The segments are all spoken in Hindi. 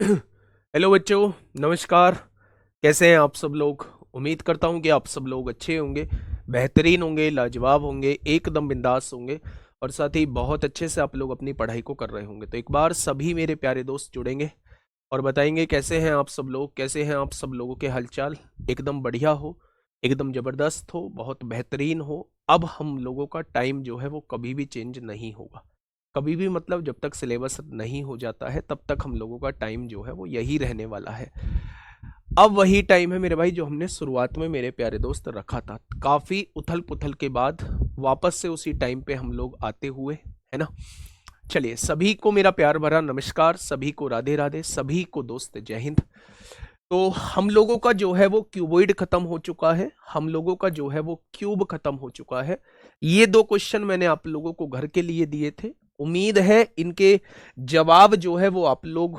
हेलो बच्चों, नमस्कार। कैसे हैं आप सब लोग? उम्मीद करता हूं कि आप सब लोग अच्छे होंगे, बेहतरीन होंगे, लाजवाब होंगे, एकदम बिंदास होंगे और साथ ही बहुत अच्छे से आप लोग अपनी पढ़ाई को कर रहे होंगे। तो एक बार सभी मेरे प्यारे दोस्त जुड़ेंगे और बताएंगे कैसे हैं आप सब लोग, कैसे हैं आप सब लोगों के हालचाल। एकदम बढ़िया हो, एकदम ज़बरदस्त हो, बहुत बेहतरीन हो। अब हम लोगों का टाइम जो है वो कभी भी चेंज नहीं होगा। कभी भी मतलब जब तक सिलेबस नहीं हो जाता है तब तक हम लोगों का टाइम जो है वो यही रहने वाला है। अब वही टाइम है मेरे भाई जो हमने शुरुआत में मेरे प्यारे दोस्त रखा था। काफी उथल पुथल के बाद वापस से उसी टाइम पे हम लोग आते हुए, है ना। चलिए, सभी को मेरा प्यार भरा नमस्कार, सभी को राधे राधे, सभी को दोस्त जय हिंद। तो हम लोगों का जो है वो क्यूबॉइड खत्म हो चुका है, हम लोगों का जो है वो क्यूब खत्म हो चुका है। ये दो क्वेश्चन मैंने आप लोगों को घर के लिए दिए थे। उम्मीद है इनके जवाब जो है वो आप लोग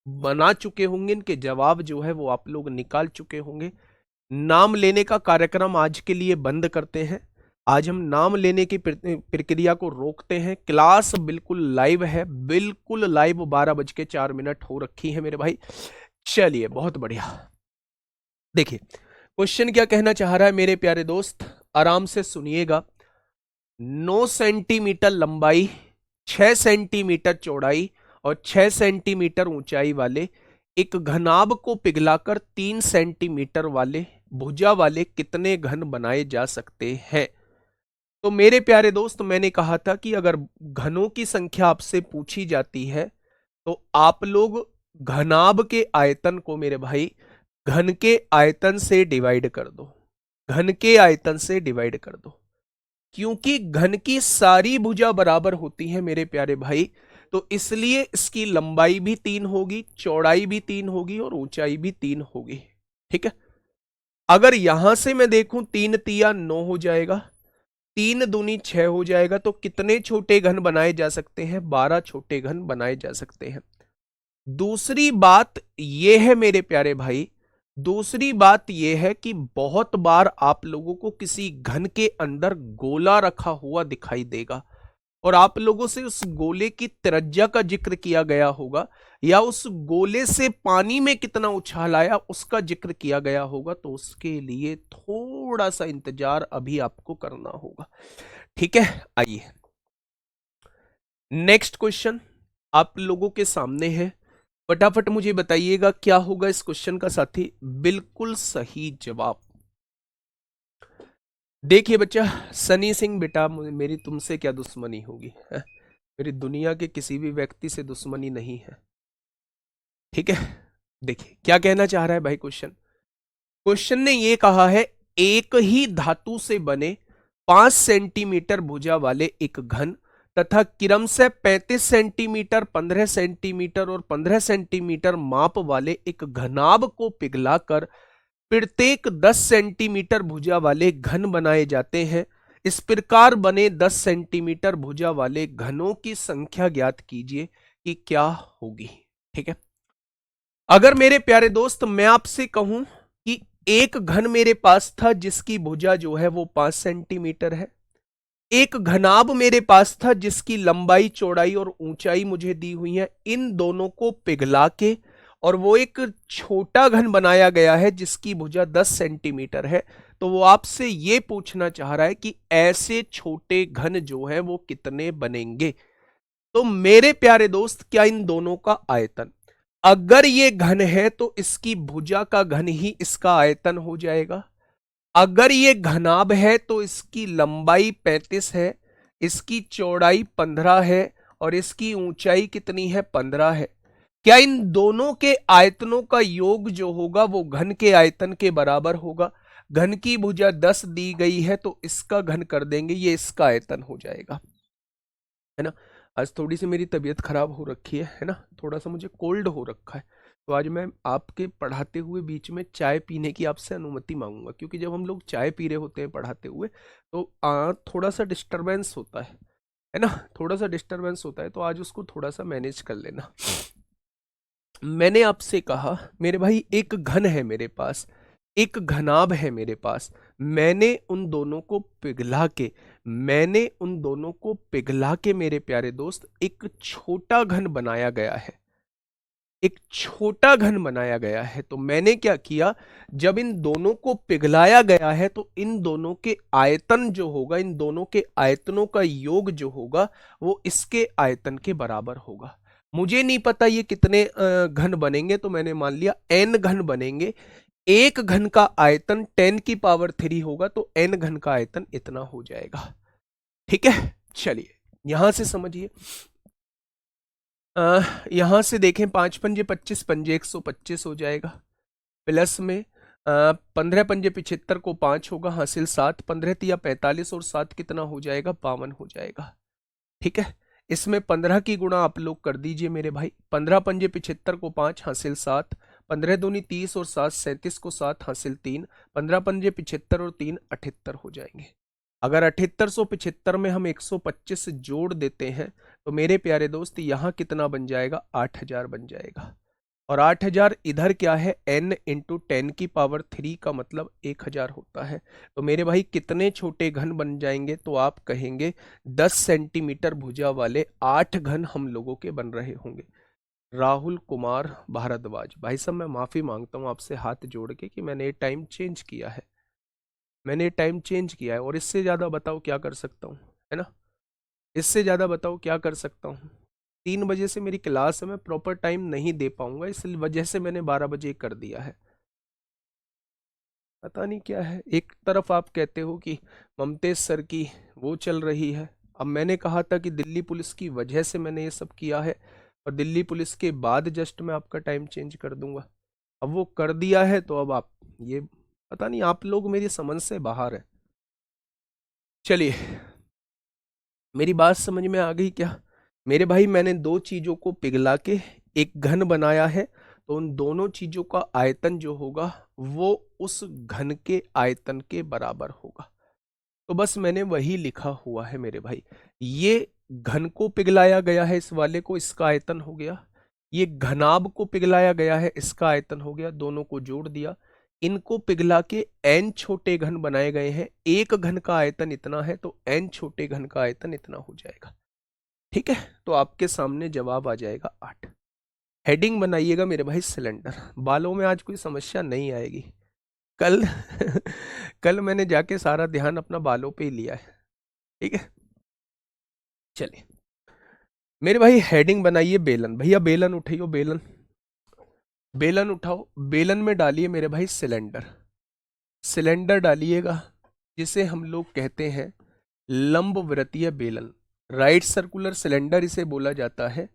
बना चुके होंगे, इनके जवाब जो है वो आप लोग निकाल चुके होंगे। नाम लेने का कार्यक्रम आज के लिए बंद करते हैं। आज हम नाम लेने की प्रक्रिया को रोकते हैं। क्लास बिल्कुल लाइव है, बिल्कुल लाइव। 12:04 हो रखी है मेरे भाई। चलिए, बहुत बढ़िया। देखिए, क्वेश्चन क्या कहना चाह रहा है मेरे प्यारे दोस्त, आराम से सुनिएगा। 9 सेंटीमीटर लंबाई, 6 सेंटीमीटर चौड़ाई और 6 सेंटीमीटर ऊंचाई वाले एक घनाभ को पिघलाकर 3 सेंटीमीटर वाले भुजा वाले कितने घन बनाए जा सकते हैं? तो मेरे प्यारे दोस्त, मैंने कहा था कि अगर घनों की संख्या आपसे पूछी जाती है तो आप लोग घनाभ के आयतन को मेरे भाई घन के आयतन से डिवाइड कर दो। घन के आयतन से डिवाइड कर दो, क्योंकि घन की सारी भुजा बराबर होती है मेरे प्यारे भाई। तो इसलिए इसकी लंबाई भी 3 होगी, चौड़ाई भी 3 होगी और ऊंचाई भी 3 होगी। ठीक है। अगर यहां से मैं देखूं, 3 तिया 9 हो जाएगा, 3 दूनी 6 हो जाएगा। तो कितने छोटे घन बनाए जा सकते हैं? 12 छोटे घन बनाए जा सकते हैं। दूसरी बात यह है मेरे प्यारे भाई, दूसरी बात यह है कि बहुत बार आप लोगों को किसी घन के अंदर गोला रखा हुआ दिखाई देगा और आप लोगों से उस गोले की त्रिज्या का जिक्र किया गया होगा या उस गोले से पानी में कितना उछाल आया उसका जिक्र किया गया होगा। तो उसके लिए थोड़ा सा इंतजार अभी आपको करना होगा। ठीक है, आइए नेक्स्ट क्वेश्चन आप लोगों के सामने है। फटाफट मुझे बताइएगा क्या होगा इस क्वेश्चन का साथी। बिल्कुल सही जवाब। देखिए बच्चा, सनी सिंह बेटा, मेरी तुमसे क्या दुश्मनी होगी है? मेरी दुनिया के किसी भी व्यक्ति से दुश्मनी नहीं है। ठीक है। देखिए क्या कहना चाह रहा है भाई क्वेश्चन। क्वेश्चन ने ये कहा है, एक ही धातु से बने 5 सेंटीमीटर भुजा वाले एक घन तथा क्रमशः 35 सेंटीमीटर, 15 सेंटीमीटर और 15 सेंटीमीटर माप वाले एक घनाभ को पिघलाकर प्रत्येक 10 सेंटीमीटर भुजा वाले घन बनाए जाते हैं। इस प्रकार बने 10 सेंटीमीटर भुजा वाले घनों की संख्या ज्ञात कीजिए कि क्या होगी। ठीक है। अगर मेरे प्यारे दोस्त मैं आपसे कहूं कि एक घन मेरे पास था जिसकी भुजा जो है वो 5 सेंटीमीटर है, एक घनाभ मेरे पास था जिसकी लंबाई चौड़ाई और ऊंचाई मुझे दी हुई है, इन दोनों को पिघला के और वो एक छोटा घन बनाया गया है जिसकी भुजा 10 सेंटीमीटर है। तो वो आपसे ये पूछना चाह रहा है कि ऐसे छोटे घन जो है वो कितने बनेंगे। तो मेरे प्यारे दोस्त, क्या इन दोनों का आयतन, अगर ये घन है तो इसकी भुजा का घन ही इसका आयतन हो जाएगा। अगर ये घनाभ है तो इसकी लंबाई 35 है, इसकी चौड़ाई 15 है और इसकी ऊंचाई कितनी है? 15 है। क्या इन दोनों के आयतनों का योग जो होगा वो घन के आयतन के बराबर होगा? घन की भुजा 10 दी गई है तो इसका घन कर देंगे, ये इसका आयतन हो जाएगा, है ना। आज थोड़ी सी मेरी तबीयत खराब हो रखी है ना, थोड़ा सा मुझे कोल्ड हो रखा है। तो आज मैं आपके पढ़ाते हुए बीच में चाय पीने की आपसे अनुमति मांगूंगा, क्योंकि जब हम लोग चाय पी रहे होते हैं पढ़ाते हुए तो थोड़ा सा डिस्टरबेंस होता है ना, थोड़ा सा डिस्टरबेंस होता है। तो आज उसको थोड़ा सा मैनेज कर लेना। मैंने आपसे कहा मेरे भाई, एक घन है मेरे पास, एक घनाभ है मेरे पास, मैंने उन दोनों को पिघला के, मैंने उन दोनों को पिघला के मेरे प्यारे दोस्त एक छोटा घन बनाया गया है। एक छोटा घन बनाया गया है। तो मैंने क्या किया, जब इन दोनों को पिघलाया गया है तो इन दोनों के आयतन जो होगा, इन दोनों के आयतनों का योग जो होगा वो इसके आयतन के बराबर होगा। मुझे नहीं पता ये कितने घन बनेंगे, तो मैंने मान लिया n घन बनेंगे। एक घन का आयतन 10 की पावर 3 होगा, तो n घन का आयतन इतना हो जाएगा। ठीक है, चलिए यहां से समझिए। यहां से देखें, 5 पंजे 25, पंजे 125 हो जाएगा। प्लस में 15 पंजे 75 को 5 होगा, हासिल 7, 15 तिया 45 और 7 कितना हो जाएगा, 52 हो जाएगा। ठीक है, इसमें 15 की गुणा आप लोग कर दीजिए मेरे भाई। 15 पंजे 75 को 5, हासिल 7, 15 दूनी 30 और 7 37 को 7, हासिल 3, 15 पंजे 75 और 3 78 हो जाएंगे। अगर 7875 में हम 125 जोड़ देते हैं तो मेरे प्यारे दोस्त यहाँ कितना बन जाएगा, 8000 बन जाएगा। और 8000 इधर क्या है, n इंटू 10 की पावर 3 का मतलब 1000 होता है। तो मेरे भाई कितने छोटे घन बन जाएंगे, तो आप कहेंगे 10 सेंटीमीटर भुजा वाले 8 घन हम लोगों के बन रहे होंगे। राहुल कुमार भारद्वाज, भाई साहब मैं माफी मांगता हूँ आपसे हाथ जोड़ के कि मैंने टाइम चेंज किया है, मैंने टाइम चेंज किया है। और इससे ज्यादा बताओ क्या कर सकता हूँ, है ना, इससे ज्यादा बताओ क्या कर सकता हूँ। 3 बजे से मेरी क्लास है, मैं प्रॉपर टाइम नहीं दे पाऊंगा, इस वजह से मैंने 12 बजे कर दिया है। पता नहीं क्या है, एक तरफ आप कहते हो कि ममतेज सर की वो चल रही है। अब मैंने कहा था कि दिल्ली पुलिस की वजह से मैंने ये सब किया है, और दिल्ली पुलिस के बाद जस्ट मैं आपका टाइम चेंज कर दूंगा। अब वो कर दिया है तो अब आप ये, पता नहीं आप लोग मेरी समझ से बाहर है। चलिए, मेरी बात समझ में आ गई क्या मेरे भाई? मैंने दो चीजों को पिघला के एक घन बनाया है, तो उन दोनों चीजों का आयतन जो होगा वो उस घन के आयतन के बराबर होगा। तो बस मैंने वही लिखा हुआ है मेरे भाई। ये घन को पिघलाया गया है, इस वाले को, इसका आयतन हो गया। ये घनाभ को पिघलाया गया है, इसका आयतन हो गया। दोनों को जोड़ दिया, इनको पिघला के n छोटे घन बनाए गए हैं। एक घन का आयतन इतना है, तो n छोटे घन का आयतन इतना हो जाएगा। ठीक है, तो आपके सामने जवाब आ जाएगा 8। हेडिंग बनाइएगा मेरे भाई सिलेंडर। बालों में आज कोई समस्या नहीं आएगी। कल कल मैंने जाके सारा ध्यान अपना बालों पे ही लिया है। ठीक है, चलिए मेरे भाई हेडिंग बनाइए बेलन। भैया बेलन उठाइयो, बेलन, बेलन उठाओ। बेलन में डालिए मेरे भाई सिलेंडर। सिलेंडर डालिएगा, जिसे हम लोग कहते हैं लंबवृत्तीय बेलन। राइट सर्कुलर सिलेंडर इसे बोला जाता है,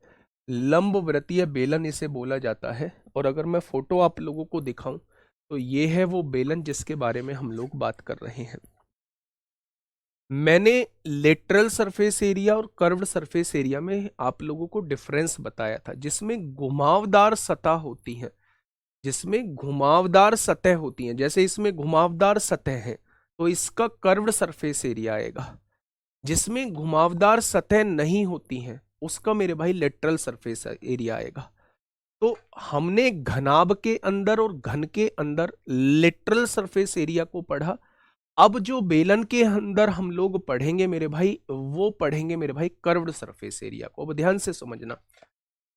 लंबवृत्तीय बेलन इसे बोला जाता है। और अगर मैं फोटो आप लोगों को दिखाऊं तो ये है वो बेलन जिसके बारे में हम लोग बात कर रहे हैं। मैंने लेटरल सरफेस एरिया और कर्व्ड सरफेस एरिया में आप लोगों को डिफरेंस बताया था, जिसमें घुमावदार सतह होती है, जिसमें घुमावदार सतह होती हैं। जैसे इसमें घुमावदार सतह है तो इसका कर्व्ड सरफेस एरिया आएगा। जिसमें घुमावदार सतह नहीं होती हैं उसका मेरे भाई लेटरल सरफेस एरिया आएगा। तो हमने घनाभ के अंदर और घन के अंदर लेटरल सरफेस एरिया को पढ़ा। अब जो बेलन के अंदर हम लोग पढ़ेंगे मेरे भाई, वो पढ़ेंगे मेरे भाई कर्व्ड सरफेस एरिया को। अब ध्यान से समझना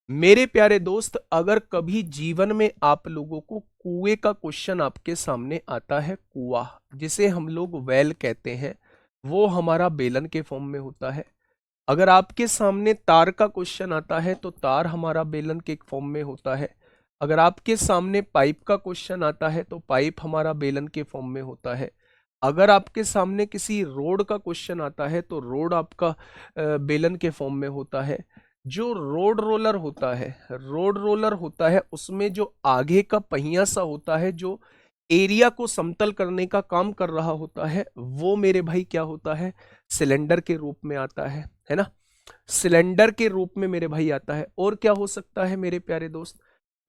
मेरे प्यारे दोस्त, अगर कभी जीवन में आप लोगों को कुएं का क्वेश्चन आपके सामने आता है, कुआं जिसे हम लोग वेल कहते हैं, वो हमारा बेलन के फॉर्म में होता है। अगर आपके सामने तार का क्वेश्चन आता है तो तार हमारा बेलन के फॉर्म में होता है। अगर आपके सामने पाइप का क्वेश्चन आता है तो पाइप हमारा बेलन के फॉर्म में होता है। अगर आपके सामने किसी रोड का क्वेश्चन आता है तो रोड आपका बेलन के फॉर्म में होता है। जो रोड रोलर होता है, रोड रोलर होता है, उसमें जो आगे का पहिया सा होता है, जो एरिया को समतल करने का काम कर रहा होता है, वो मेरे भाई क्या होता है, सिलेंडर के रूप में आता है ना, सिलेंडर के रूप में मेरे भाई आता है। और क्या हो सकता है मेरे प्यारे दोस्त,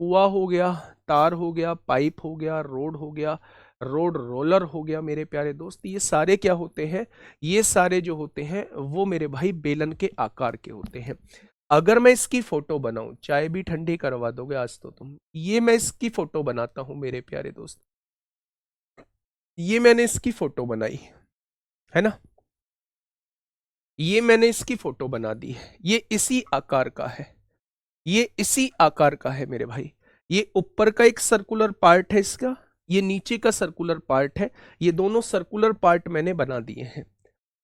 कुआं हो गया, तार हो गया, पाइप हो गया, रोड हो गया, रोड रोलर हो गया मेरे प्यारे दोस्त। ये सारे क्या होते हैं, ये सारे जो होते हैं वो मेरे भाई बेलन के आकार के होते हैं। अगर मैं इसकी फोटो बनाऊं, चाय भी ठंडी करवा दोगे आज तो तुम। ये मैं इसकी फोटो बनाता हूं मेरे प्यारे दोस्त, ये मैंने इसकी फोटो बनाई है ना, ये मैंने इसकी फोटो बना दी है, ये इसी आकार का है, ये इसी आकार का है मेरे भाई। ये ऊपर का एक सर्कुलर पार्ट है इसका, ये नीचे का सर्कुलर पार्ट है, ये दोनों सर्कुलर पार्ट मैंने बना दिए हैं।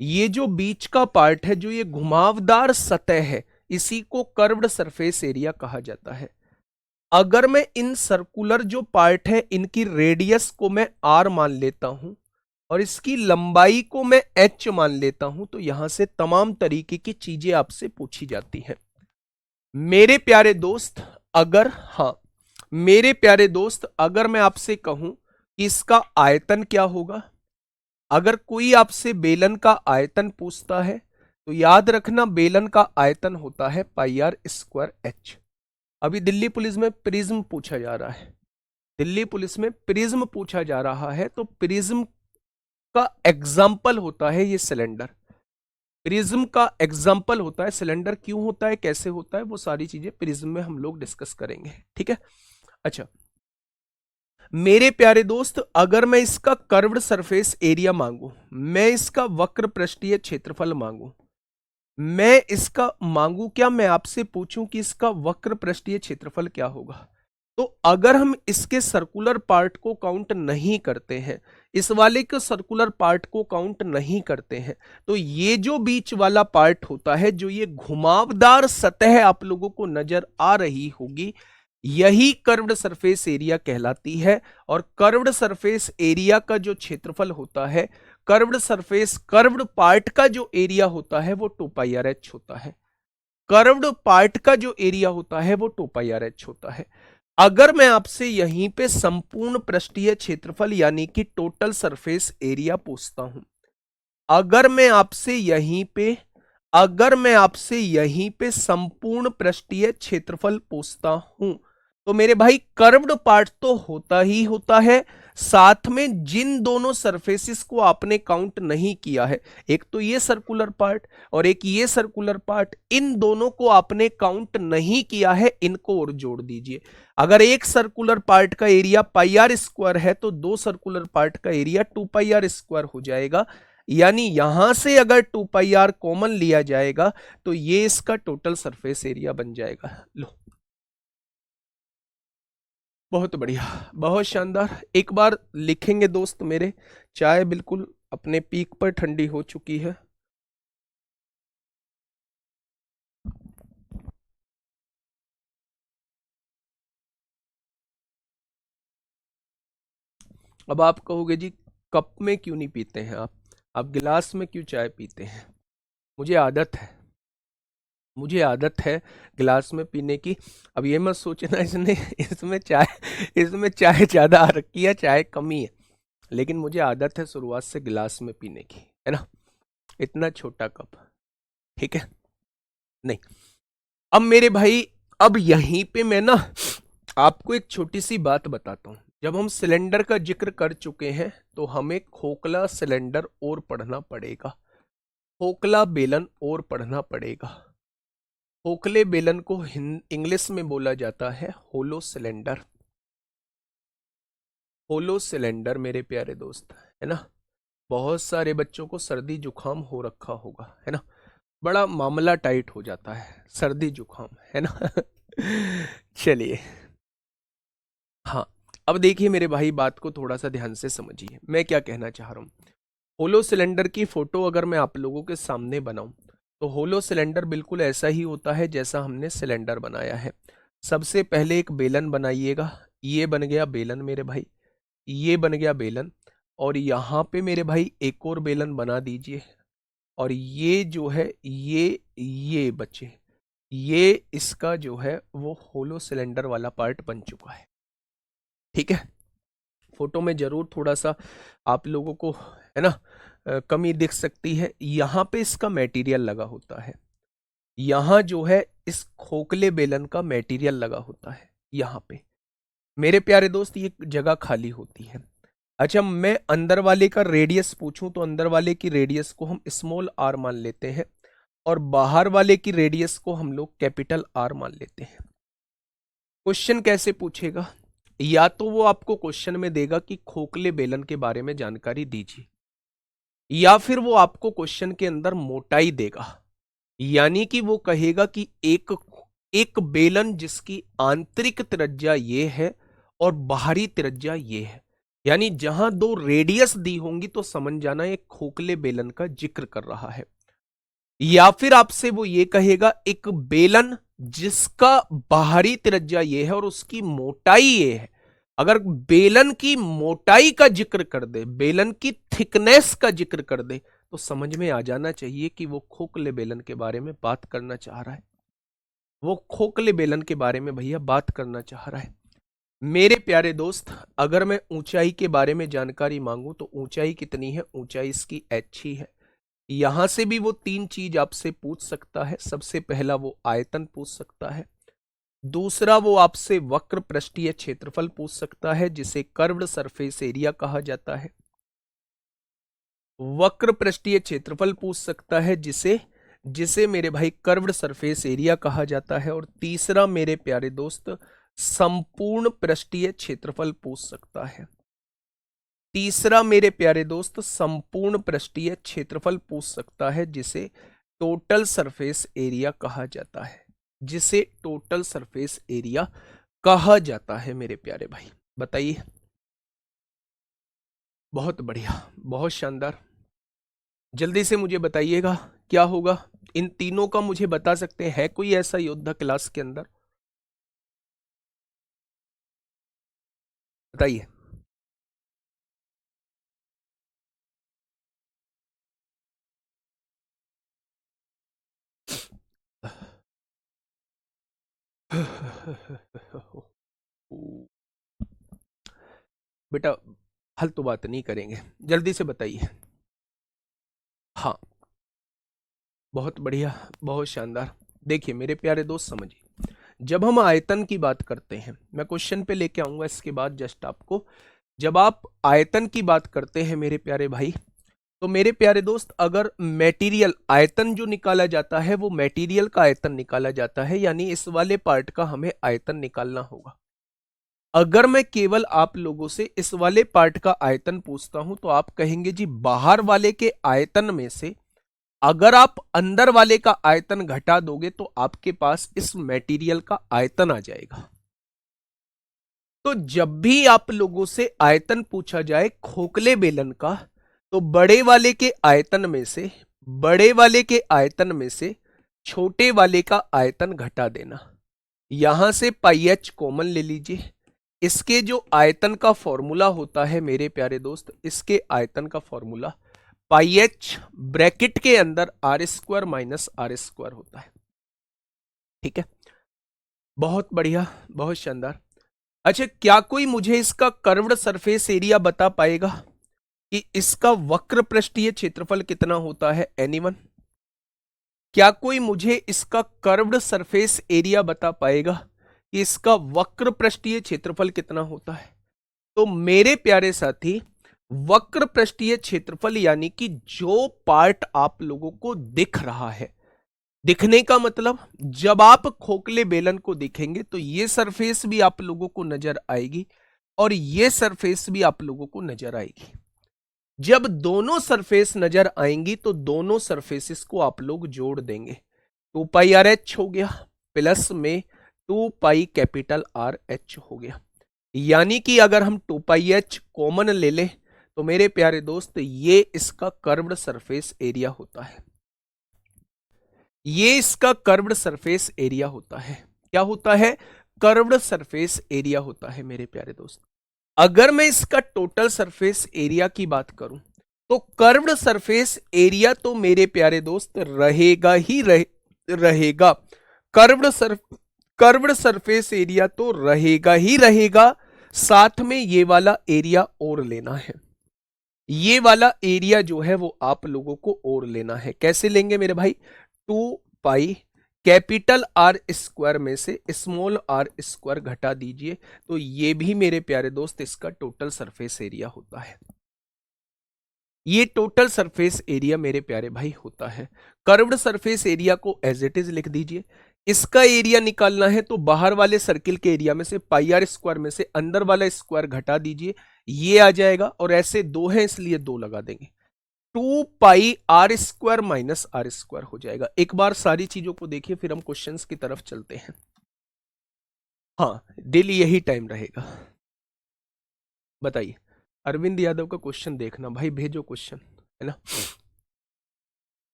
ये जो बीच का पार्ट है, जो ये घुमावदार सतह है, इसी को कर्व्ड सरफेस एरिया कहा जाता है। अगर मैं इन सर्कुलर जो पार्ट है इनकी रेडियस को मैं r मान लेता हूं और इसकी लंबाई को मैं h मान लेता हूं, तो यहां से तमाम तरीके की चीजें आपसे पूछी जाती हैं। मेरे प्यारे दोस्त, अगर मैं आपसे कहूं कि इसका आयतन क्या होगा, अगर कोई आपसे बेलन का आयतन पूछता है तो याद रखना बेलन का आयतन होता है पाई आर स्क्वायर एच। अभी दिल्ली पुलिस में प्रिज्म पूछा जा रहा है, दिल्ली पुलिस में प्रिज्म पूछा जा रहा है, तो प्रिज्म का एग्जाम्पल होता है ये सिलेंडर। प्रिज्म का एग्जाम्पल होता है सिलेंडर। क्यों होता है, कैसे होता है, वो सारी चीजें प्रिज्म में हम लोग डिस्कस करेंगे, ठीक है। अच्छा मेरे प्यारे दोस्त, अगर मैं इसका कर्व्ड सरफेस एरिया मांगू, मैं इसका वक्र पृष्ठीय क्षेत्रफल मांगू, मैं इसका मांगू क्या, मैं आपसे पूछूं कि इसका वक्र पृष्ठीय क्षेत्रफल क्या होगा, तो अगर हम इसके सर्कुलर पार्ट को काउंट नहीं करते हैं, इस वाले के सर्कुलर पार्ट को काउंट नहीं करते हैं, तो ये जो बीच वाला पार्ट होता है, जो ये घुमावदार सतह आप लोगों को नजर आ रही होगी, यही कर्व्ड सरफेस एरिया कहलाती है। और कर्व्ड सरफेस एरिया का जो क्षेत्रफल होता है, कर्व्ड पार्ट का जो एरिया होता है वो 2 पाई आर एच होता है। कर्व्ड पार्ट का जो एरिया होता है वो 2 पाई आर एच होता है। अगर मैं आपसे यहीं पे संपूर्ण पृष्ठीय क्षेत्रफल यानी कि टोटल सरफेस एरिया पूछता हूं, अगर मैं आपसे यहीं पे संपूर्ण पृष्ठीय क्षेत्रफल पूछता हूं, तो मेरे भाई कर्व्ड पार्ट तो होता ही होता है, साथ में जिन दोनों सरफेसेस को आपने काउंट नहीं किया है, एक तो ये सर्कुलर पार्ट और एक ये सर्कुलर पार्ट, इन दोनों को आपने काउंट नहीं किया है, इनको और जोड़ दीजिए। अगर एक सर्कुलर पार्ट का एरिया पाई आर स्क्वायर है तो दो सर्कुलर पार्ट का एरिया 2 पाई आर स्क्वायर हो जाएगा, यानी यहां से अगर 2 पाई आर कॉमन लिया जाएगा तो ये इसका टोटल सरफेस एरिया बन जाएगा। लो, बहुत बढ़िया, बहुत शानदार। एक बार लिखेंगे दोस्त मेरे, चाय बिल्कुल अपने पीक पर ठंडी हो चुकी है। अब आप कहोगे जी कप में क्यों नहीं पीते हैं आप गिलास में क्यों चाय पीते हैं? मुझे आदत है, गिलास में पीने की। अब ये मत सोचना इसमें चाय ज्यादा आ रखी है, चाय कमी है, लेकिन मुझे आदत है शुरुआत से गिलास में पीने की, है ना, इतना छोटा कप, ठीक है। नहीं, अब मेरे भाई, अब यहीं पे मैं ना आपको एक छोटी सी बात बताता हूं। जब हम सिलेंडर का जिक्र कर चुके हैं तो हमें खोखला सिलेंडर और पढ़ना पड़ेगा, खोखला बेलन और पढ़ना पड़ेगा। खोखले बेलन को इंग्लिश में बोला जाता है होलो सिलेंडर। होलो सिलेंडर मेरे प्यारे दोस्त, है ना। बहुत सारे बच्चों को सर्दी जुकाम हो रखा होगा, है ना, बड़ा मामला टाइट हो जाता है सर्दी जुकाम, है ना। चलिए, हाँ, अब देखिए मेरे भाई, बात को थोड़ा सा ध्यान से समझिए, मैं क्या कहना चाह रहा हूं। होलो सिलेंडर की फोटो अगर मैं आप लोगों के सामने बनाऊं, तो होलो सिलेंडर बिल्कुल ऐसा ही होता है जैसा हमने सिलेंडर बनाया है। सबसे पहले एक बेलन बनाइएगा, ये बन गया बेलन मेरे भाई, ये बन गया बेलन, और यहाँ पे मेरे भाई एक और बेलन बना दीजिए, और ये जो है ये बच्चे, ये इसका जो है वो होलो सिलेंडर वाला पार्ट बन चुका है, ठीक है। फोटो में जरूर थोड़ा सा आप लोगों को, है ना, कमी दिख सकती है। यहाँ पे इसका मटेरियल लगा होता है, यहाँ जो है इस खोखले बेलन का मटेरियल लगा होता है, यहाँ पे मेरे प्यारे दोस्त ये जगह खाली होती है। अच्छा, मैं अंदर वाले का रेडियस पूछूं तो अंदर वाले की रेडियस को हम स्मॉल आर मान लेते हैं, और बाहर वाले की रेडियस को हम लोग कैपिटल आर मान लेते हैं। क्वेश्चन कैसे पूछेगा, या तो वो आपको क्वेश्चन में देगा कि खोखले बेलन के बारे में जानकारी दीजिए, या फिर वो आपको क्वेश्चन के अंदर मोटाई देगा, यानी कि वो कहेगा कि एक एक बेलन जिसकी आंतरिक त्रिज्या ये है और बाहरी त्रिज्या ये है, यानी जहां दो रेडियस दी होंगी तो समझ जाना एक खोखले बेलन का जिक्र कर रहा है। या फिर आपसे वो ये कहेगा एक बेलन जिसका बाहरी त्रिज्या ये है और उसकी मोटाई ये है। अगर बेलन की मोटाई का जिक्र कर दे, बेलन की थिकनेस का जिक्र कर दे, तो समझ में आ जाना चाहिए कि वो खोखले बेलन के बारे में बात करना चाह रहा है। वो खोखले बेलन के बारे में भैया बात करना चाह रहा है। मेरे प्यारे दोस्त, अगर मैं ऊंचाई के बारे में जानकारी मांगू तो ऊंचाई कितनी है? ऊंचाई इसकी h ही है। यहां से भी वो तीन चीज आपसे पूछ सकता है। सबसे पहला वो आयतन पूछ सकता है, दूसरा वो आपसे वक्र पृष्ठीय क्षेत्रफल पूछ सकता है जिसे कर्व्ड सरफेस एरिया कहा जाता है। वक्र पृष्ठीय क्षेत्रफल पूछ सकता है जिसे जिसे मेरे भाई कर्व्ड सरफेस एरिया कहा जाता है। और तीसरा मेरे प्यारे दोस्त संपूर्ण पृष्ठीय क्षेत्रफल पूछ सकता है। तीसरा मेरे प्यारे दोस्त संपूर्ण पृष्ठीय क्षेत्रफल पूछ सकता है जिसे टोटल सरफेस एरिया कहा जाता है, जिसे टोटल सरफेस एरिया कहा जाता है मेरे प्यारे भाई। बताइए। बहुत बढ़िया, बहुत शानदार। जल्दी से मुझे बताइएगा क्या होगा। इन तीनों का मुझे बता सकते हैं? है कोई ऐसा योद्धा क्लास के अंदर? बताइए। बेटा हल तो बात नहीं करेंगे, जल्दी से बताइए। हाँ, बहुत बढ़िया, बहुत शानदार। देखिए मेरे प्यारे दोस्त, समझिए, जब हम आयतन की बात करते हैं, मैं क्वेश्चन पे लेके आऊंगा इसके बाद जस्ट आपको। जब आप आयतन की बात करते हैं मेरे प्यारे भाई, तो मेरे प्यारे दोस्त अगर मेटीरियल आयतन जो निकाला जाता है वो मेटीरियल का आयतन निकाला जाता है, यानी इस वाले पार्ट का हमें आयतन निकालना होगा। अगर मैं केवल आप लोगों से इस वाले पार्ट का आयतन पूछता हूं तो आप कहेंगे जी बाहर वाले के आयतन में से अगर आप अंदर वाले का आयतन घटा दोगे तो आपके पास इस मटेरियल का आयतन आ जाएगा। तो जब भी आप लोगों से आयतन पूछा जाए खोखले बेलन का, तो बड़े वाले के आयतन में से छोटे वाले का आयतन घटा देना। यहां से पाई एच कॉमन ले लीजिए। इसके जो आयतन का फॉर्मूला होता है मेरे प्यारे दोस्त, इसके आयतन का फॉर्मूला पाई एच ब्रैकेट के अंदर R square minus R square होता है। ठीक है, बहुत बढ़िया, बहुत शानदार। अच्छा, क्या कोई मुझे इसका कर्व्ड सरफेस एरिया बता पाएगा कि इसका वक्र पृष्ठीय क्षेत्रफल कितना होता है? एनीवन? क्या कोई मुझे इसका कर्व्ड सरफेस एरिया बता पाएगा कि इसका वक्र पृष्ठीय क्षेत्रफल कितना होता है? तो मेरे प्यारे साथी, वक्र पृष्ठीय क्षेत्रफल यानी कि जो पार्ट आप लोगों को दिख रहा है, दिखने का मतलब जब आप खोखले बेलन को देखेंगे तो ये सरफेस भी आप लोगों को नजर आएगी और ये सरफेस भी आप लोगों को नजर आएगी। जब दोनों सरफेस नजर आएंगी तो दोनों सरफेसेस को आप लोग जोड़ देंगे। 2 पाई आर एच हो गया प्लस में 2 पाई कैपिटल आर एच हो गया। यानी कि अगर हम 2 पाई एच कॉमन ले लें तो मेरे प्यारे दोस्त ये इसका कर्व्ड सरफेस एरिया होता है। ये इसका कर्व्ड सरफेस एरिया होता है। क्या होता है? कर्व्ड सरफेस एरिया होता है मेरे प्यारे दोस्त। अगर मैं इसका टोटल सरफेस एरिया की बात करूं तो कर्व्ड सरफेस एरिया तो मेरे प्यारे दोस्त रहेगा ही रहेगा। कर्व्ड सरफेस एरिया तो रहेगा ही रहेगा। साथ में ये वाला एरिया और लेना है। ये वाला एरिया जो है वो आप लोगों को और लेना है। कैसे लेंगे मेरे भाई? 2 पाई कैपिटल आर स्क्वायर में से स्मॉल आर स्क्वायर घटा दीजिए, तो ये भी मेरे प्यारे दोस्त इसका टोटल सरफेस एरिया होता है। ये टोटल सरफेस एरिया मेरे प्यारे भाई होता है। कर्व्ड सरफेस एरिया को एज इट इज लिख दीजिए। इसका एरिया निकालना है तो बाहर वाले सर्किल के एरिया में से पाई आर स्क्वायर में से अंदर वाला स्क्वायर घटा दीजिए, ये आ जाएगा। और ऐसे दो हैं इसलिए 2 लगा देंगे। 2πr² माइनस r² हो जाएगा। एक बार सारी चीजों को देखिए, फिर हम क्वेश्चंस की तरफ चलते हैं। हाँ, डेली यही टाइम रहेगा। बताइए, अरविंद यादव का क्वेश्चन देखना भाई, भेजो क्वेश्चन, है ना।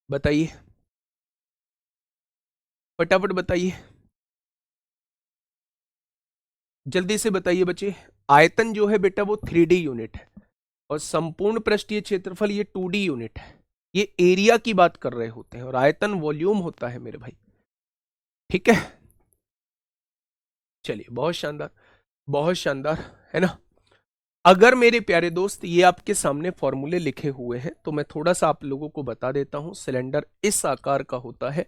बताइए, फटाफट बताइए, जल्दी से बताइए बच्चे। आयतन जो है बेटा वो 3D यूनिट है, और संपूर्ण पृष्ठीय क्षेत्रफल ये 2D यूनिट है। ये एरिया की बात कर रहे होते हैं, और आयतन वॉल्यूम होता है मेरे भाई। ठीक है, चलिए, बहुत शानदार, बहुत शानदार, है ना। अगर मेरे प्यारे दोस्त ये आपके सामने फॉर्मूले लिखे हुए हैं, तो मैं थोड़ा सा आप लोगों को बता देता हूं। सिलेंडर इस आकार का होता है,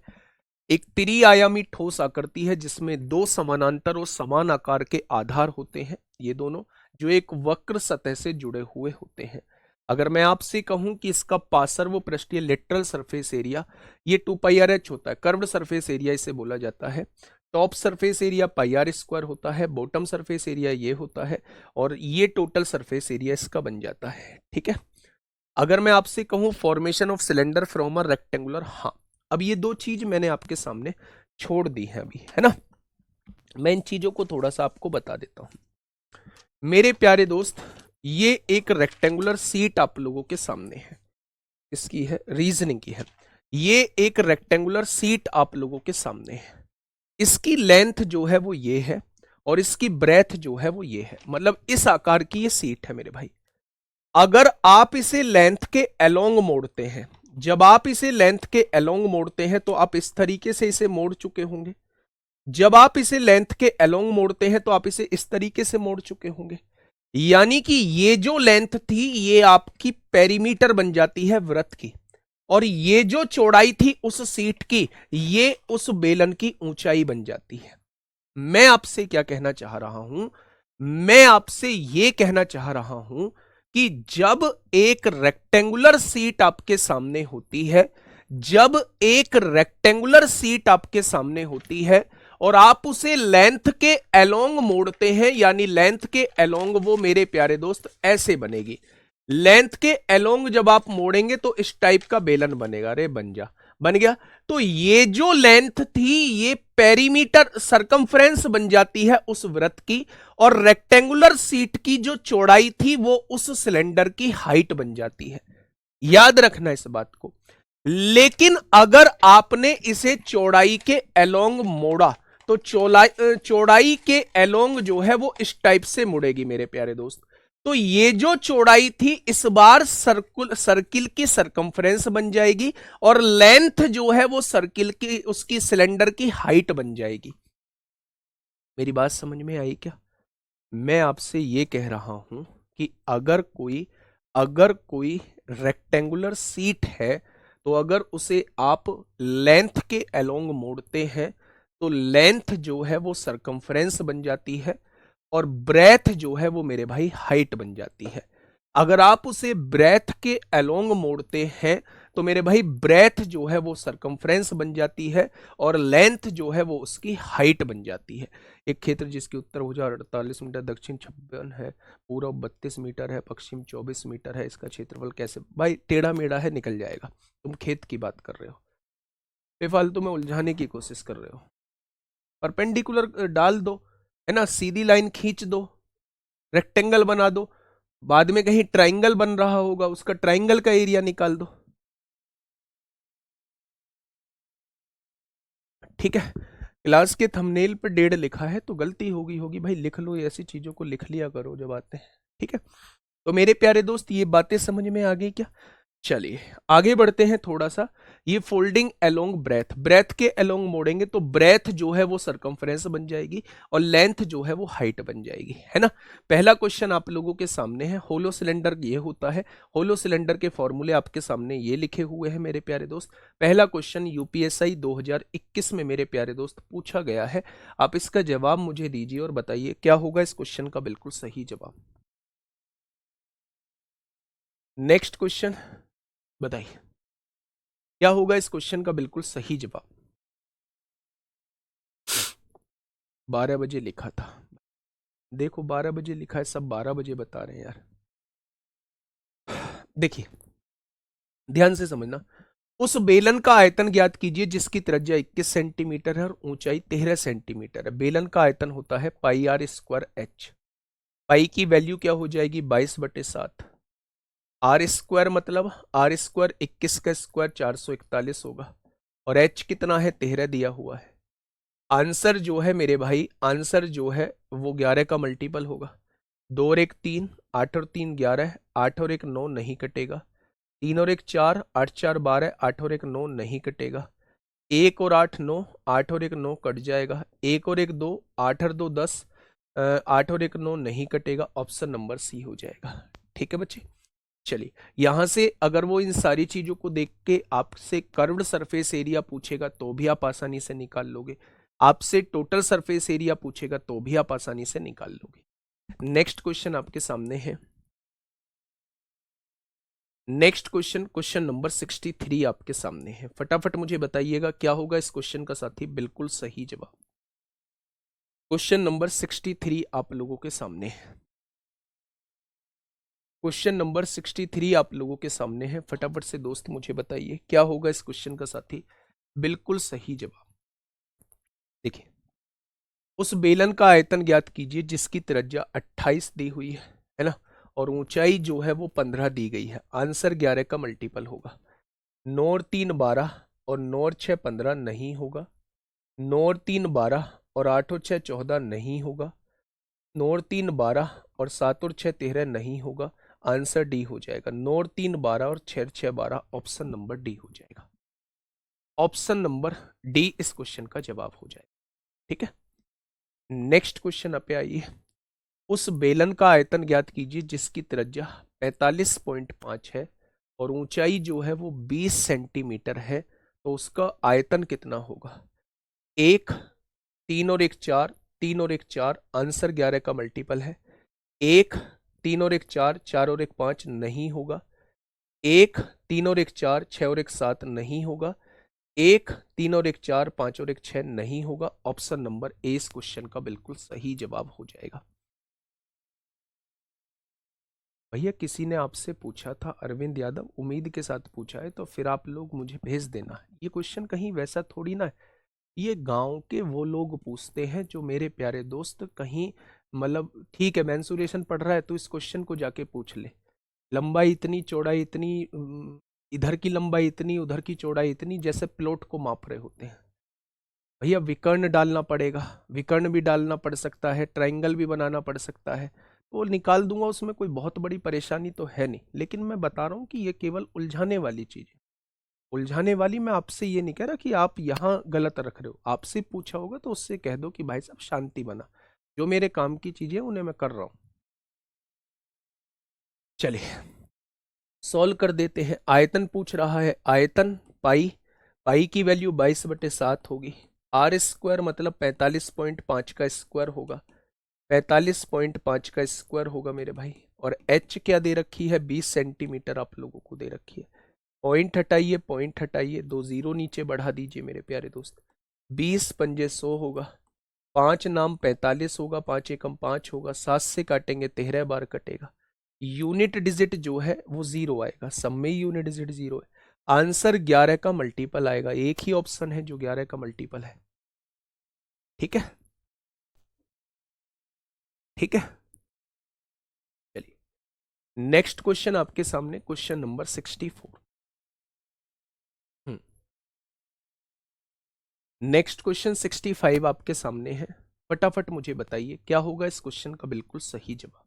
एक त्रिआयामी ठोस आकृति है जिसमें दो समानांतर और समान आकार के आधार होते हैं, ये दोनों, जो एक वक्र सतह से जुड़े हुए होते हैं। अगर मैं आपसे कहूं कि इसका पार्श्व पृष्ठीय लेटरल सरफेस एरिया ये 2πrh होता है, कर्व्ड सरफेस एरिया इसे बोला जाता है। टॉप सरफेस एरिया πr² होता है, बॉटम सरफेस एरिया ये होता है, और ये टोटल सरफेस एरिया इसका बन जाता है। ठीक है, अगर मैं आपसे कहूं formation of cylinder from a rectangular, हाँ, अब ये दो चीज मैंने आपके सामने छोड़ दी है अभी, है ना। मैं इन चीजों को थोड़ा सा आपको बता देता हूं। मेरे प्यारे दोस्त, ये एक रेक्टेंगुलर सीट आप लोगों के सामने है, इसकी है रीजनिंग की है। ये एक रेक्टेंगुलर सीट आप लोगों के सामने है, इसकी लेंथ जो है वो ये है, और इसकी ब्रेथ जो है वो ये है, मतलब इस आकार की ये सीट है मेरे भाई। अगर आप इसे लेंथ के अलोंग मोड़ते हैं, जब आप इसे लेंथ के अलोंग मोड़ते हैं तो आप इस तरीके से इसे मोड़ चुके होंगे। जब आप इसे लेंथ के अलोंग मोड़ते हैं तो आप इसे इस तरीके से मोड़ चुके होंगे। यानी कि ये जो लेंथ थी ये आपकी पेरीमीटर बन जाती है वृत्त की, और ये जो चौड़ाई थी उस सीट की, ये उस बेलन की ऊंचाई बन जाती है। मैं आपसे क्या कहना चाह रहा हूं, मैं आपसे यह कहना चाह रहा हूं कि जब एक रेक्टेंगुलर सीट आपके सामने होती है, जब एक रेक्टेंगुलर सीट आपके सामने होती है और आप उसे लेंथ के अलोंग मोड़ते हैं, यानी लेंथ के अलोंग वो मेरे प्यारे दोस्त ऐसे बनेगी। लेंथ के अलोंग जब आप मोड़ेंगे तो इस टाइप का बेलन बनेगा। अरे बन गया। तो ये जो लेंथ थी ये पेरीमीटर सरकमफ्रेंस बन जाती है उस वृत्त की, और रेक्टेंगुलर सीट की जो चौड़ाई थी वो उस सिलेंडर की हाइट बन जाती है। याद रखना इस बात को। लेकिन अगर आपने इसे चौड़ाई के अलोंग मोड़ा तो चौड़ाई के अलोंग जो है वो इस टाइप से मुड़ेगी मेरे प्यारे दोस्त। तो ये जो चौड़ाई थी इस बार सर्किल की सरकमफ्रेंस बन जाएगी, और लेंथ जो है वो सर्किल की, उसकी सिलेंडर की हाइट बन जाएगी। मेरी बात समझ में आई क्या? मैं आपसे ये कह रहा हूं कि अगर कोई रेक्टेंगुलर सीट है, तो अगर उसे आप लेंथ के अलोंग मोड़ते हैं तो लेंथ जो है वो सरकमफ्रेंस बन जाती है, और ब्रेथ जो है वो मेरे भाई हाइट बन जाती है। अगर आप उसे ब्रेथ के अलोंग मोड़ते हैं तो मेरे भाई ब्रेथ जो है वो सरकमफ्रेंस बन जाती है, और लेंथ जो है वो उसकी हाइट बन जाती है। एक क्षेत्र जिसकी उत्तर भुजा 48 मीटर, दक्षिण 56 है, पूर्व 32 मीटर है, पश्चिम 24 मीटर है, इसका क्षेत्रफल कैसे? भाई टेढ़ा मेढ़ा है, निकल जाएगा। तुम खेत की बात कर रहे हो, बेफालतू में उलझाने की कोशिश कर रहे हो। परपेंडिकुलर डाल दो, है ना, सीधी लाइन खींच दो, रेक्टेंगल बना दो, बाद में कहीं ट्राइंगल बन रहा होगा उसका ट्राइंगल का एरिया निकाल दो। ठीक है, क्लास के थंबनेल पे 1.5 लिखा है तो गलती होगी भाई, लिख लो, ऐसी चीजों को लिख लिया करो जब आते हैं। ठीक है, तो मेरे प्यारे दोस्त ये बातें समझ में आ गई क्या? चलिए आगे बढ़ते हैं थोड़ा सा। ये फोल्डिंग अलोंग ब्रेथ, ब्रेथ के अलोंग मोड़ेंगे तो ब्रेथ जो है वो सरकमफ्रेंस बन जाएगी, और लेंथ जो है वो हाइट बन जाएगी, है ना। पहला क्वेश्चन आप लोगों के सामने है, होलो सिलेंडर ये होता है। होलो सिलेंडर के फॉर्मूले आपके सामने ये लिखे हुए हैं मेरे प्यारे दोस्त। पहला क्वेश्चन यूपीएससी 2021 में मेरे प्यारे दोस्त पूछा गया है। आप इसका जवाब मुझे दीजिए और बताइए क्या होगा इस क्वेश्चन का बिल्कुल सही जवाब। नेक्स्ट क्वेश्चन बताइए क्या होगा इस क्वेश्चन का बिल्कुल सही जवाब। 12 बजे लिखा था, देखो 12 बजे लिखा है, सब 12 बजे बता रहे हैं यार। देखिए ध्यान से समझना। उस बेलन का आयतन ज्ञात कीजिए जिसकी त्रिज्या 21 सेंटीमीटर है और ऊंचाई 13 सेंटीमीटर है। बेलन का आयतन होता है पाई आर स्क्वायर एच। पाई की वैल्यू क्या हो जाएगी 22/7। आर स्क्वायर मतलब आर स्क्वायर 21 का स्क्वायर 441 होगा और एच कितना है 13 दिया हुआ है। आंसर जो है मेरे भाई, आंसर जो है वो 11 का मल्टीपल होगा। 2 और 1 3, 8 और 3 11, 8 और 1 9 नहीं कटेगा। 3 और 1 4, 8 4 12, 8 और 1 9 नहीं कटेगा। 1 और 8 9, 8 और 1 9 कट जाएगा। 1 और 1 2, 8 और 2 10, 8 और 1 9 नहीं कटेगा। ऑप्शन नंबर सी हो जाएगा। ठीक है बच्चे, चलिए यहां से अगर वो इन सारी चीजों को देख के आपसे कर्व्ड सरफेस एरिया पूछेगा तो भी आप आसानी से निकाल लोगे। आपसे टोटल सरफेस एरिया पूछेगा तो भी आप आसानी से निकाल लोगे। नेक्स्ट क्वेश्चन आपके सामने है। नेक्स्ट क्वेश्चन, क्वेश्चन नंबर 63 आपके सामने है। फटाफट मुझे बताइएगा क्या होगा इस क्वेश्चन का साथी। बिल्कुल सही जवाब। क्वेश्चन नंबर 63 आप लोगों के सामने है। क्वेश्चन नंबर 63 आप लोगों के सामने है। फटाफट से दोस्त मुझे बताइए क्या होगा इस क्वेश्चन का साथी। बिल्कुल सही जवाब। देखिए, उस बेलन का आयतन ज्ञात कीजिए जिसकी त्रिज्या 28 दी हुई है ना, और ऊंचाई जो है वो 15 दी गई है। आंसर 11 का मल्टीपल होगा। 9 और 3 12 और 9 और 6 15 नहीं होगा। 9 और 3 12 और 8 और 6 14 नहीं होगा। 9 और 3 12 और 7 और 6 13 नहीं होगा। आंसर डी हो जाएगा। 9 और 3 12 और 6 6 12। ऑप्शन नंबर डी हो जाएगा। ऑप्शन नंबर डी इस क्वेश्चन का जवाब हो जाएगा। ठीक है, नेक्स्ट क्वेश्चन पे आइए। उस बेलन का आयतन ज्ञात कीजिए जिसकी त्रिज्या 45.5 है और ऊंचाई जो है वो 20 सेंटीमीटर है। तो उसका आयतन कितना होगा। 1 3 और 1 4, 3 और 1 4। आंसर 11 का मल्टीपल है। 1 3 और 1 4, 4 और 1 5 नहीं होगा। 1 3 और 1 4, 6 और 1 7 नहीं होगा। 1 3 और 1 4, 5 और 1 6 नहीं होगा। ऑप्शन नंबर ए इस क्वेश्चन का बिल्कुल सही जवाब हो जाएगा। भैया किसी ने आपसे पूछा था, अरविंद यादव, उम्मीद के साथ पूछा है तो फिर आप लोग मुझे भेज देना। ये क्वेश्चन कहीं वैसा थोड़ी ना है। ये गांव के वो लोग पूछते हैं जो मेरे प्यारे दोस्त कहीं, मतलब ठीक है मेंसुरेशन पढ़ रहा है तो इस क्वेश्चन को जाके पूछ ले। लंबाई इतनी, चौड़ाई इतनी, इधर की लंबाई इतनी, उधर की चौड़ाई इतनी, जैसे प्लॉट को माप रहे होते हैं। भैया विकर्ण डालना पड़ेगा, विकर्ण भी डालना पड़ सकता है, ट्रायंगल भी बनाना पड़ सकता है, तो निकाल दूंगा। उसमें कोई बहुत बड़ी परेशानी तो है नहीं, लेकिन मैं बता रहा हूँ कि ये केवल उलझाने वाली चीज है। उलझाने वाली, मैं आपसे ये नहीं कह रहा कि आप यहाँ गलत रख रहे हो। आपसे पूछा होगा तो उससे कह दो कि भाई साहब शांति बना, जो मेरे काम की चीजें उन्हें मैं कर रहा हूँ। चलिए सॉल्व कर देते हैं। आयतन पूछ रहा है, आयतन पाई, पाई की वैल्यू 22/7 होगी। आर स्क्वायर मतलब 45.5 का स्क्वायर होगा। 45.5 का स्क्वायर होगा मेरे भाई। और एच क्या दे रखी है 20 सेंटीमीटर आप लोगों को दे रखी है। पॉइंट हटाइए, पॉइंट हटाइए, 2 जीरो नीचे बढ़ा दीजिए मेरे प्यारे दोस्त। 20 पंजे 100 होगा। 5 नाम 45 होगा। 5 एकम 5 होगा। 7 से काटेंगे 13 बार कटेगा। यूनिट डिजिट जो है वो 0 आएगा। सब में यूनिट डिजिट 0 है। आंसर 11 का मल्टीपल आएगा। एक ही ऑप्शन है जो 11 का मल्टीपल है। ठीक है, ठीक है, चलिए नेक्स्ट क्वेश्चन आपके सामने, क्वेश्चन नंबर 64। नेक्स्ट क्वेश्चन 65 आपके सामने है। फटाफट मुझे बताइए क्या होगा इस क्वेश्चन का बिल्कुल सही जवाब।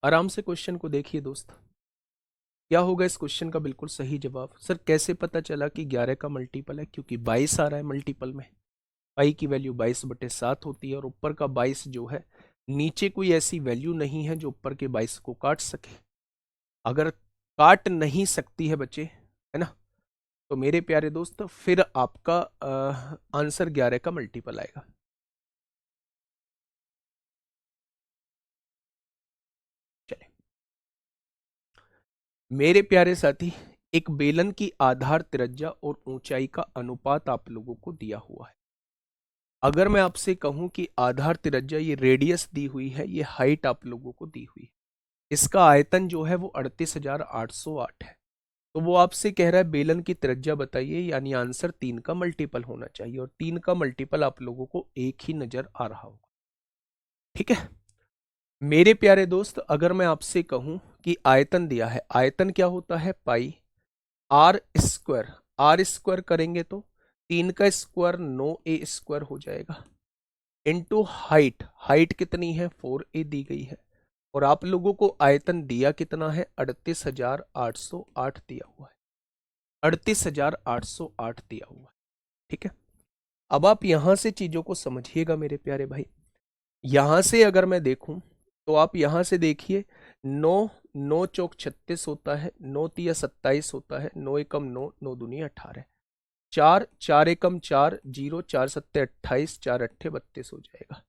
आराम से क्वेश्चन को देखिए दोस्त, क्या होगा इस क्वेश्चन का बिल्कुल सही जवाब। सर कैसे पता चला कि 11 का मल्टीपल है, क्योंकि 22 आ रहा है मल्टीपल में। पाई की वैल्यू 22/7 होती है और ऊपर का 22 जो है, नीचे कोई ऐसी वैल्यू नहीं है जो ऊपर के 22 को काट सके। अगर काट नहीं सकती है बच्चे, है ना, तो मेरे प्यारे दोस्त फिर आपका आंसर 11 का मल्टीपल आएगा। चले मेरे प्यारे साथी, एक बेलन की आधार त्रिज्या और ऊंचाई का अनुपात आप लोगों को दिया हुआ है। अगर मैं आपसे कहूं कि आधार त्रिज्या, ये रेडियस दी हुई है, ये हाइट आप लोगों को दी हुई है। इसका आयतन जो है वो 38,808 है। तो वो आपसे कह रहा है बेलन की त्रिज्या बताइए, यानी आंसर 3 का मल्टीपल होना चाहिए, और 3 का मल्टीपल आप लोगों को एक ही नजर आ रहा होगा। ठीक है मेरे प्यारे दोस्त, अगर मैं आपसे कहूं कि आयतन दिया है, आयतन क्या होता है, पाई आर स्क्वायर, आर स्क्वायर करेंगे तो 3 का स्क्वायर 9a² हो जाएगा, इनटू हाइट, हाइट कितनी है 4a दी गई है, और आप लोगों को आयतन दिया कितना है 38,808 दिया हुआ है, 38,808 दिया हुआ है। ठीक है अब आप यहां से चीजों को समझिएगा मेरे प्यारे भाई। यहां से अगर मैं देखूं तो आप यहां से देखिए, 9 9 चौक 36 होता है, 9 तिया 27 होता है, 9 एकम 9, 9 दूनी 18, 4 4 एकम 4, 0 4 सत्ते 28, 4 अट्ठे 32 हो जाएगा।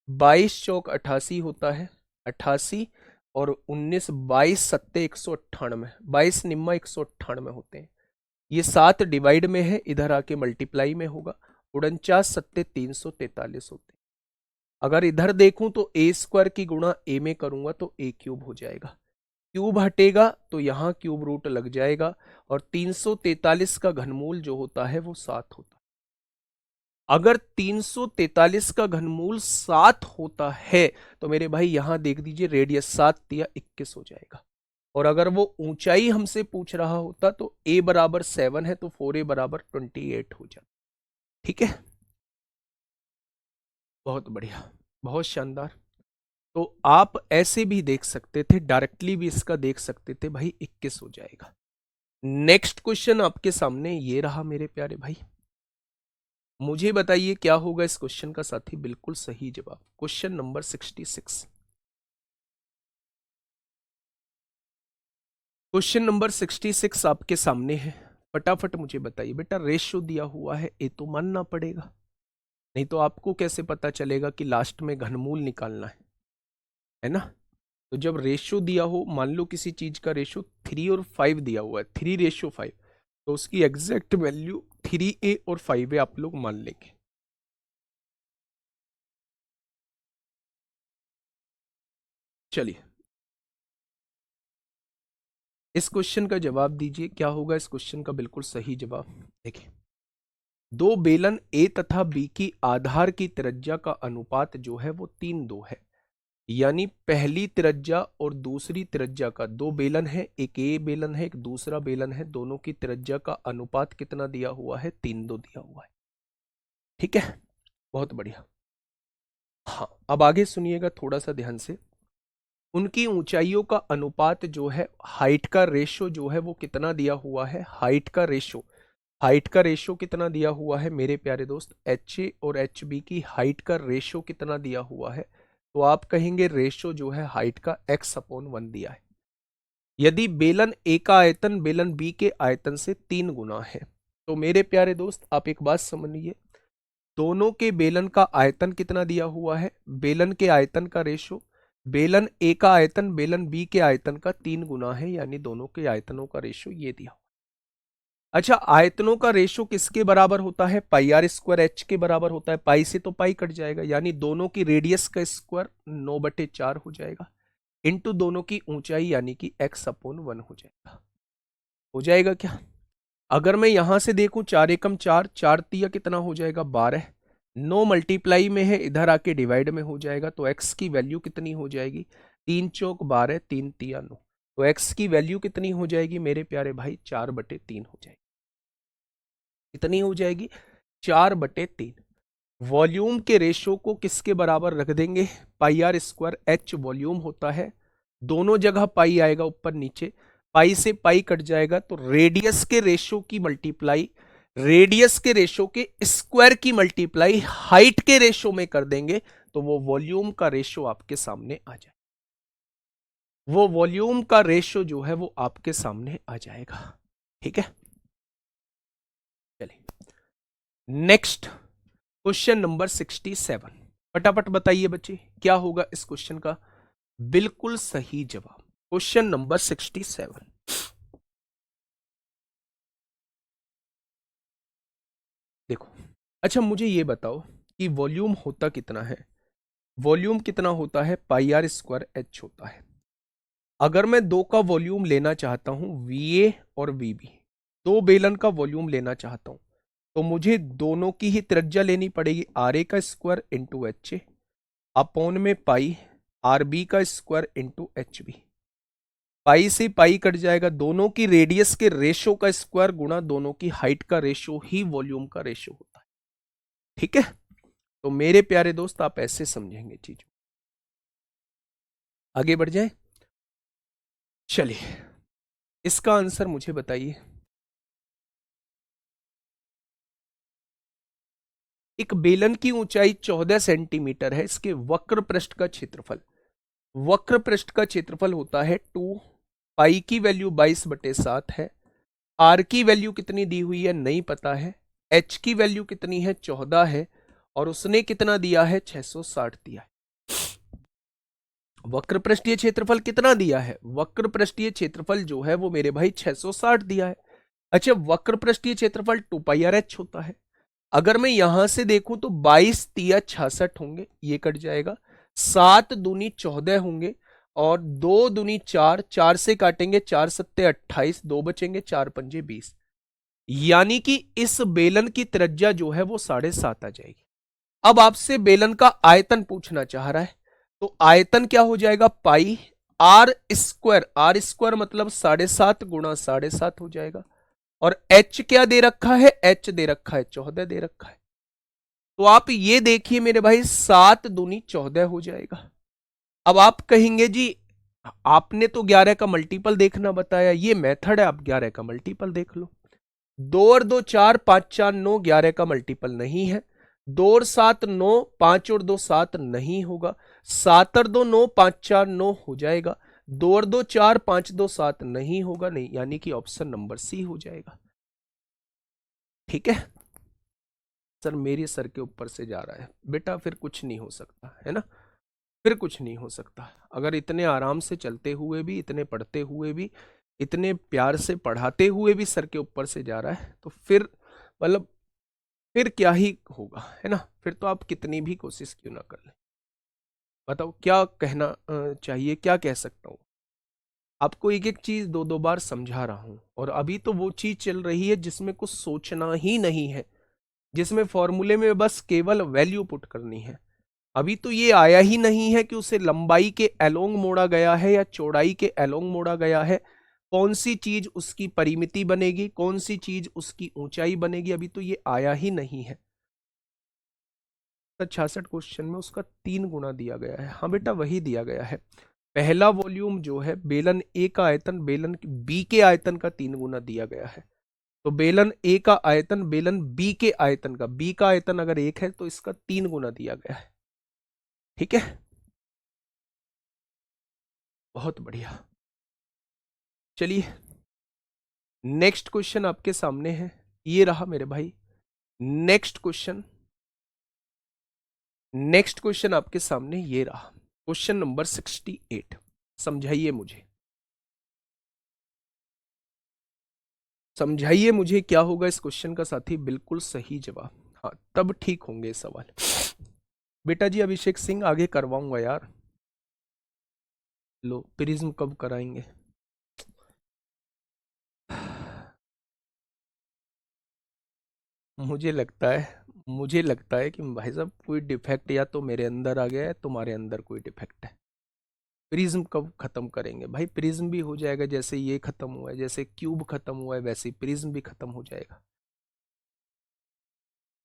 22 चौक 88 होता है, 88, और 19 22 सत्ते 198, 22 निम्मा 198 होते हैं। ये 7 डिवाइड में है, इधर आके मल्टीप्लाई में होगा, 49 सत्ते 343 होते हैं। अगर इधर देखूं तो ए स्क्वायर की गुणा ए में करूंगा तो ए क्यूब हो जाएगा, क्यूब हटेगा तो यहां क्यूब रूट लग जाएगा, और 343 का घनमूल जो होता है वो 7 होता है। अगर 343 का घनमूल 7 होता है तो मेरे भाई यहां देख दीजिए, रेडियस 7 तिया 21 हो जाएगा। और अगर वो ऊंचाई हमसे पूछ रहा होता तो a बराबर 7 है तो 4a बराबर 28 हो जाता। ठीक है बहुत बढ़िया, बहुत शानदार। तो आप ऐसे भी देख सकते थे, डायरेक्टली भी इसका देख सकते थे भाई, 21 हो जाएगा। नेक्स्ट क्वेश्चन आपके सामने ये रहा मेरे प्यारे भाई, मुझे बताइए क्या होगा इस क्वेश्चन का साथी, बिल्कुल सही जवाब, क्वेश्चन नंबर 66। क्वेश्चन नंबर 66 आपके सामने है, फटाफट मुझे बताइए बेटा, रेशियो दिया हुआ है, ये तो मानना पड़ेगा, नहीं तो आपको कैसे पता चलेगा कि लास्ट में घनमूल निकालना है ना। तो जब रेशियो दिया हो, मान लो किसी चीज का रेशियो 3 और 5 दिया हुआ है, 3:5, तो उसकी एग्जैक्ट वैल्यू 3a और 5a आप लोग मान लेंगे। चलिए इस क्वेश्चन का जवाब दीजिए, क्या होगा इस क्वेश्चन का बिल्कुल सही जवाब। देखिए, दो बेलन ए तथा बी की आधार की त्रिज्या का अनुपात जो है वो 3:2 है, यानी पहली त्रिज्या और दूसरी त्रिज्या का, दो बेलन है, एक ए बेलन है एक दूसरा बेलन है, दोनों की त्रिज्या का अनुपात कितना दिया हुआ है, 3:2 दिया हुआ है। ठीक है बहुत बढ़िया। हाँ अब आगे सुनिएगा थोड़ा सा ध्यान से, उनकी ऊंचाइयों का अनुपात जो है, हाइट का रेशो जो है वो कितना दिया हुआ है, हाइट का रेशो, हाइट का रेशो कितना दिया हुआ है मेरे प्यारे दोस्त, एच ए और एच बी की हाइट का रेशो कितना दिया हुआ है, तो आप कहेंगे रेशो जो है हाइट का x/1 दिया है। यदि बेलन ए का आयतन बेलन बी के आयतन से 3 गुना है, तो मेरे प्यारे दोस्त आप एक बात समझिए, दोनों के बेलन का आयतन कितना दिया हुआ है, बेलन के आयतन का रेशो, बेलन ए का आयतन बेलन बी के आयतन का 3 गुना है, यानी दोनों के आयतनों का रेशो ये दिया। अच्छा आयतनों का रेशो किसके बराबर होता है, पाई आर स्क्वायर एच के बराबर होता है, पाई से तो पाई कट जाएगा, यानी दोनों की रेडियस का स्क्वायर 9/4 हो जाएगा, इंटू दोनों की ऊंचाई यानी कि x/1 हो जाएगा। हो जाएगा क्या, अगर मैं यहां से देखूं 4 एकम 4, 4 तिया कितना हो जाएगा 12, 9 मल्टीप्लाई में है, इधर आके डिवाइड में हो जाएगा, तो x की वैल्यू कितनी हो जाएगी, 3 चौक 12, 3 तिया 9, तो x की वैल्यू कितनी हो जाएगी मेरे प्यारे भाई, 4/3 हो जाएगी। कितनी हो जाएगी, 4/3। वॉल्यूम के रेशो को किसके बराबर रख देंगे, पाई आर स्क्वायर एच वॉल्यूम होता है, दोनों जगह पाई आएगा ऊपर नीचे, पाई से पाई कट जाएगा, तो रेडियस के रेशो की मल्टीप्लाई, रेडियस के रेशो के स्क्वायर की मल्टीप्लाई हाइट के रेशो में कर देंगे, तो वो वॉल्यूम का रेशो आपके सामने आ जाए, वो वॉल्यूम का रेशो जो है वो आपके सामने आ जाएगा। ठीक है चलिए नेक्स्ट क्वेश्चन नंबर 67, फटाफट बताइए बच्चे क्या होगा इस क्वेश्चन का बिल्कुल सही जवाब, क्वेश्चन नंबर 67। देखो अच्छा मुझे ये बताओ कि वॉल्यूम होता कितना है, वॉल्यूम कितना होता है, पाई आर स्क्वायर एच होता है, अगर मैं दो का वॉल्यूम लेना चाहता हूं, VA और VB, दो बेलन का वॉल्यूम लेना चाहता हूं, तो मुझे दोनों की ही त्रिज्या लेनी पड़ेगी, RA का स्क्वायर इंटू HA अपॉन में पाई RB का स्क्वायर इंटू HB। पाई से पाई कट जाएगा, दोनों की रेडियस के रेशो का स्क्वायर गुणा दोनों की हाइट का रेशो ही वॉल्यूम का रेशो होता है। ठीक है, तो मेरे प्यारे दोस्त आप ऐसे समझेंगे चीज। आगे बढ़ जाए, चलिए इसका आंसर मुझे बताइए। एक बेलन की ऊंचाई 14 सेंटीमीटर है, इसके वक्र पृष्ठ का क्षेत्रफल, वक्र पृष्ठ का क्षेत्रफल होता है 2, पाई की वैल्यू 22/7 है, आर की वैल्यू कितनी दी हुई है नहीं पता है, एच की वैल्यू कितनी है 14 है, और उसने कितना दिया है 660 दिया है। वक्र पृष्ठीय क्षेत्रफल कितना दिया है, वक्र पृष्ठीय क्षेत्रफल जो है वो मेरे भाई 660 दिया है। अच्छा, वक्र पृष्ठीय क्षेत्रफल 2πr(h) होता है। अगर मैं यहां से देखूं तो 22 तिया 66 होंगे, ये कट जाएगा, 7 दूनी 14 होंगे, और 2 दूनी 4, 4 से काटेंगे 4 सत्ते 28, 2 बचेंगे, 4 पंजे 20, यानी कि इस बेलन की त्रिज्या जो है वो 7.5 आ जाएगी। अब आपसे बेलन का आयतन पूछना चाह रहा है, तो आयतन क्या हो जाएगा, पाई आर स्क्वायर मतलब 7.5 गुणा 7.5 हो जाएगा, और h क्या दे रखा है, h दे रखा है 14 दे रखा है। तो आप ये देखिए मेरे भाई, 7 दूनी 14 हो जाएगा। अब आप कहेंगे जी आपने तो 11 का मल्टीपल देखना बताया, ये मेथड है, आप 11 का मल्टीपल देख लो। 2 और 2 4, 5 4 9, 11 का मल्टीपल नहीं है। 2 और 7 9, 5 और 2 7 नहीं होगा, 7 और 2 9, 5 4 9 हो जाएगा, 2 और 2 4, 5 2 7 नहीं होगा, नहीं, यानी कि ऑप्शन नंबर सी हो जाएगा। ठीक है सर, मेरे सर के ऊपर से जा रहा है बेटा, फिर कुछ नहीं हो सकता है ना, फिर कुछ नहीं हो सकता। अगर इतने आराम से चलते हुए भी, इतने पढ़ते हुए भी, इतने प्यार से पढ़ाते हुए भी सर के ऊपर से जा रहा है, तो फिर मतलब फिर क्या ही होगा, है ना, फिर तो आप कितनी भी कोशिश क्यों ना कर लें। बताओ क्या कहना चाहिए, क्या कह सकता हूं। आपको एक एक चीज दो दो बार समझा रहा हूं, और अभी तो वो चीज चल रही है जिसमें कुछ सोचना ही नहीं है, जिसमें फॉर्मूले में बस केवल वैल्यू पुट करनी है। अभी तो ये आया ही नहीं है कि उसे लंबाई के एलोंग मोड़ा गया है या चौड़ाई के एलोंग मोड़ा गया है, कौन सी चीज उसकी परिमिति बनेगी, कौन सी चीज उसकी ऊंचाई बनेगी, अभी तो ये आया ही नहीं है। 66 क्वेश्चन में उसका 3 गुना दिया गया है। हाँ बेटा, वही दिया गया है। पहला वॉल्यूम जो है बेलन ए का आयतन बेलन बी के आयतन का 3 गुना दिया गया है। तो बेलन ए का आयतन बेलन बी के आयतन का, बी का आयतन अगर 1 है तो इसका 3 गुना दिया गया है। ठीक है, बहुत बढ़िया। चलिए नेक्स्ट क्वेश्चन आपके सामने है, ये रहा मेरे भाई नेक्स्ट क्वेश्चन। नेक्स्ट क्वेश्चन आपके सामने ये रहा, क्वेश्चन नंबर 68। समझाइए मुझे, समझाइए मुझे क्या होगा इस क्वेश्चन का साथी, बिल्कुल सही जवाब, हाँ तब ठीक होंगे सवाल। बेटा जी अभिषेक सिंह आगे करवाऊंगा यार, लो प्रिज्म कब कराएंगे। मुझे लगता है कि भाई साहब कोई डिफेक्ट या तो मेरे अंदर आ गया है, तुम्हारे अंदर कोई डिफेक्ट है। प्रिज्म कब खत्म करेंगे भाई, प्रिज्म भी हो जाएगा, जैसे ये खत्म हुआ है, जैसे क्यूब खत्म हुआ है, वैसे प्रिज्म भी खत्म हो जाएगा।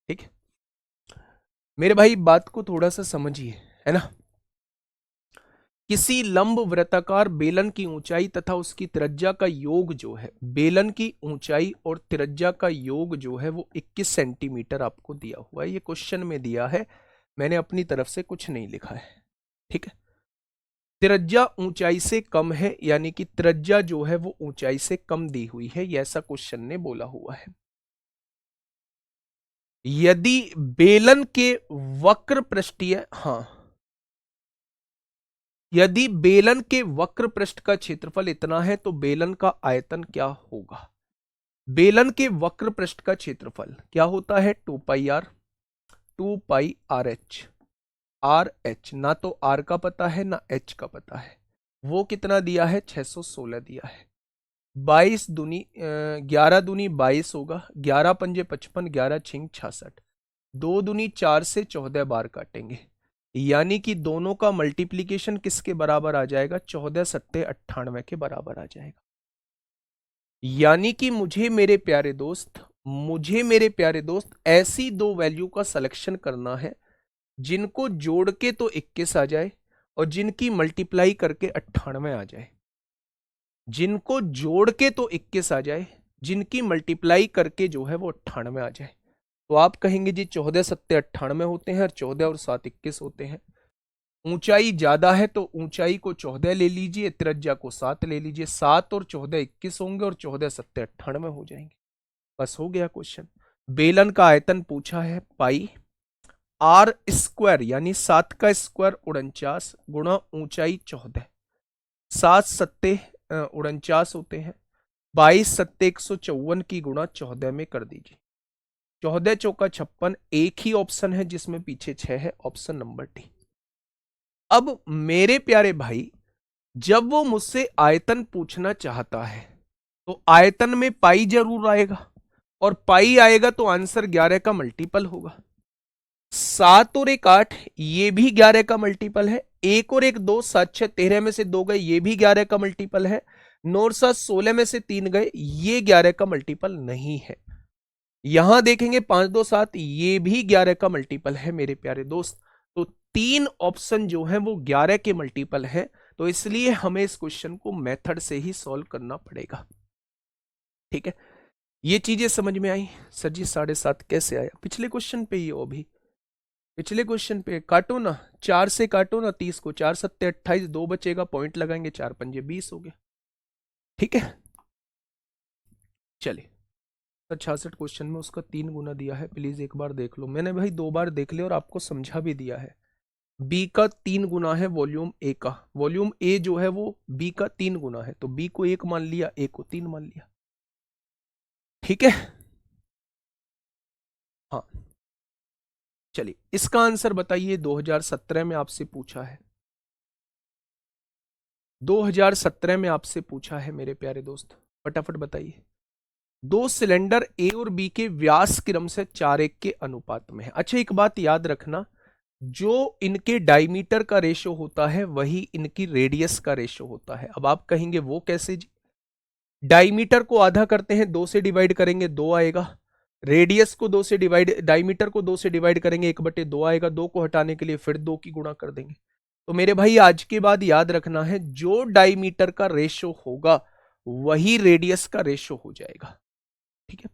ठीक है मेरे भाई, बात को थोड़ा सा समझिए, है ना। किसी लंब वृत्ताकार बेलन की ऊंचाई तथा उसकी त्रिज्या का योग जो है, बेलन की ऊंचाई और त्रिज्या का योग जो है वो 21 सेंटीमीटर आपको दिया हुआ है। ये क्वेश्चन में दिया है, मैंने अपनी तरफ से कुछ नहीं लिखा है। ठीक है, त्रिज्या ऊंचाई से कम है, यानी कि त्रिज्या जो है वो ऊंचाई से कम दी हुई है, ये ऐसा क्वेश्चन ने बोला हुआ है। यदि बेलन के वक्र पृष्ठीय, हाँ, यदि बेलन के वक्र पृष्ठ का क्षेत्रफल इतना है तो बेलन का आयतन क्या होगा। बेलन के वक्र पृष्ठ का क्षेत्रफल क्या होता है, 2πr(h) ना तो r का पता है ना h का पता है, वो कितना दिया है, 616 दिया है। 22 दूनी 11 दूनी 22 होगा, 11 पंजे 55, 11 छिंग 66, 2 दूनी 4 से 14 बार काटेंगे, यानी कि दोनों का मल्टीप्लीकेशन किसके बराबर आ जाएगा, 14 सत्ते 98 के बराबर आ जाएगा। यानी कि मुझे मेरे प्यारे दोस्त ऐसी दो वैल्यू का सिलेक्शन करना है जिनको जोड़ के तो 21 आ जाए और जिनकी मल्टीप्लाई करके 98 आ जाए। जिनको जोड़ के तो 21 आ जाए, जिनकी मल्टीप्लाई करके जो है वो 98 आ जाए। तो आप कहेंगे जी 14 सत्ते 98 होते हैं और 14 और 7 21 होते हैं। ऊंचाई ज्यादा है तो ऊंचाई को 14 ले लीजिए, त्रिज्या को 7 ले लीजिए, 7 और 14 21 होंगे और 14 सत्ते 98 हो जाएंगे। बस हो गया क्वेश्चन। बेलन का आयतन पूछा है पाई, आर स्क्वायर यानी 7 का स्क्वायर 49 गुणा ऊंचाई 14, 7 सत्ते 49 होते हैं, 22 सत्ते 154 की गुणा 14 में कर दीजिए, 14 चौका 56। एक ही ऑप्शन है जिसमें पीछे 6 है, ऑप्शन नंबर डी। अब मेरे प्यारे भाई, जब वो मुझसे आयतन पूछना चाहता है तो आयतन में पाई जरूर आएगा, और पाई आएगा तो आंसर 11 का मल्टीपल होगा। 7 और 1 8, ये भी 11 का मल्टीपल है। 1 और 1 2, 7 6 13 में से 2 गए, ये भी 11 का मल्टीपल है। 9 और 7 16 में से 3 गए, ये 11 का मल्टीपल नहीं है। यहां देखेंगे 5 2 7, ये भी 11 का मल्टीपल है मेरे प्यारे दोस्त। तो 3 ऑप्शन जो है वो 11 के मल्टीपल है, तो इसलिए हमें इस क्वेश्चन को मेथड से ही सॉल्व करना पड़ेगा। ठीक है, ये चीजें समझ में आई। सर जी 7.5 कैसे आया, पिछले क्वेश्चन पे ही हो, अभी पिछले क्वेश्चन पे काटो ना, 4 से काटो ना 30 को, 4 सत्ते 28, 2 बचेगा, पॉइंट लगाएंगे, 4 पंजे 20 हो गया। ठीक है, चलिए। सर 66 क्वेश्चन में उसका 3 गुना दिया है, प्लीज एक बार देख लो। मैंने भाई 2 बार देख लिया और आपको समझा भी दिया है। बी का 3 गुना है वॉल्यूम ए का, वॉल्यूम ए जो है वो बी का 3 गुना है, तो बी को 1 मान लिया, ए को 3 मान लिया। ठीक है, हाँ चलिए इसका आंसर बताइए। 2017 में आपसे पूछा है, 2017 में आपसे पूछा है मेरे प्यारे दोस्त, फटाफट बताइए। दो सिलेंडर ए और बी के व्यास क्रमशः 4:1 के अनुपात में है। अच्छा एक बात याद रखना, जो इनके डायमीटर का रेशो होता है वही इनकी रेडियस का रेशो होता है। अब आप कहेंगे वो कैसे जी, डायमीटर को आधा करते हैं, 2 से डिवाइड करेंगे 2 आएगा, रेडियस को 2 से डिवाइड, डायमीटर को 2 से डिवाइड करेंगे 1/2 आएगा, 2 को हटाने के लिए फिर 2 की गुणा कर देंगे। तो मेरे भाई आज के बाद याद रखना है, जो डायमीटर का रेशो होगा वही रेडियस का रेशो हो जाएगा। ठीक है,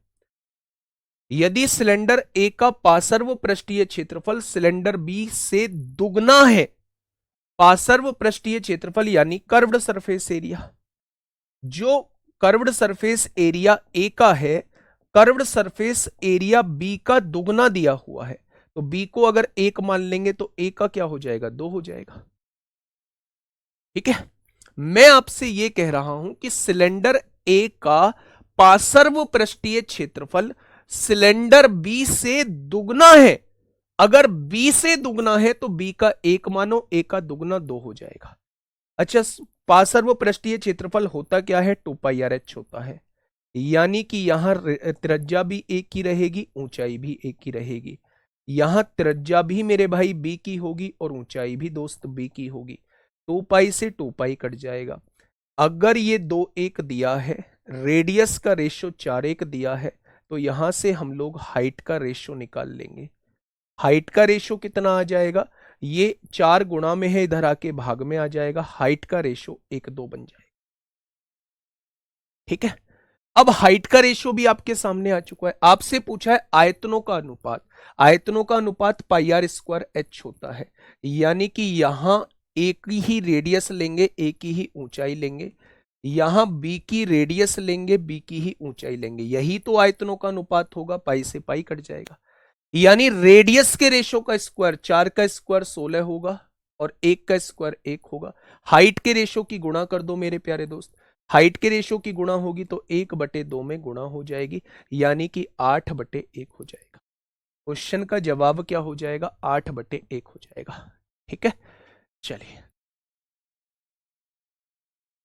यदि सिलेंडर ए का पार्श्व पृष्ठीय क्षेत्रफल सिलेंडर बी से दुगना है, पार्श्व पृष्ठीय क्षेत्रफल यानी कर्व्ड सरफेस एरिया, जो कर्व्ड सरफेस एरिया ए का है, कर्व्ड सरफेस एरिया बी का दुगना दिया हुआ है, तो बी को अगर 1 मान लेंगे तो ए का क्या हो जाएगा, 2 हो जाएगा। ठीक है, मैं आपसे यह कह रहा हूं कि सिलेंडर ए का पार्श्व पृष्ठीय क्षेत्रफल सिलेंडर बी से दुगना है। अगर बी से दुगना है तो बी का 1 मानो, ए का दुगना 2 हो जाएगा। अच्छा, पार्श्व पृष्ठीय क्षेत्रफल होता क्या है, 2πr/h होता है, यानी कि यहां त्रिज्या भी एक ही रहेगी, ऊंचाई भी एक ही रहेगी। यहां त्रिज्या भी मेरे भाई बी की होगी और ऊंचाई भी दोस्त बी की होगी। 2π से 2π कट जाएगा। अगर ये 2 1 दिया है, रेडियस का रेशो 4:1 दिया है, तो यहां से हम लोग हाइट का रेशो निकाल लेंगे। हाइट का रेशो कितना आ जाएगा, ये 4 गुणा में है, इधर आके भाग में आ जाएगा, हाइट का रेशो 1 2 बन जाएगा। ठीक है, अब हाइट का रेशो भी आपके सामने आ चुका है। आपसे पूछा है आयतनों का अनुपात, आयतनों का अनुपात πr² होता है, यानी कि यहां एक ही रेडियस लेंगे, एक ही ऊंचाई लेंगे, यहां बी की रेडियस लेंगे, बी की ही ऊंचाई लेंगे, यही तो आयतनों का अनुपात होगा। पाई से पाई कट जाएगा, यानी रेडियस के रेशो का स्क्वायर 4 का स्क्वायर 16 होगा और 1 का स्क्वायर 1 होगा। हाइट के रेशो की गुणा कर दो मेरे प्यारे दोस्त, हाइट के रेशो की गुणा होगी तो 1/2 में गुणा हो जाएगी, यानी कि 8/1 हो जाएगा। क्वेश्चन का जवाब क्या हो जाएगा, 8/1 हो जाएगा। ठीक है, चलिए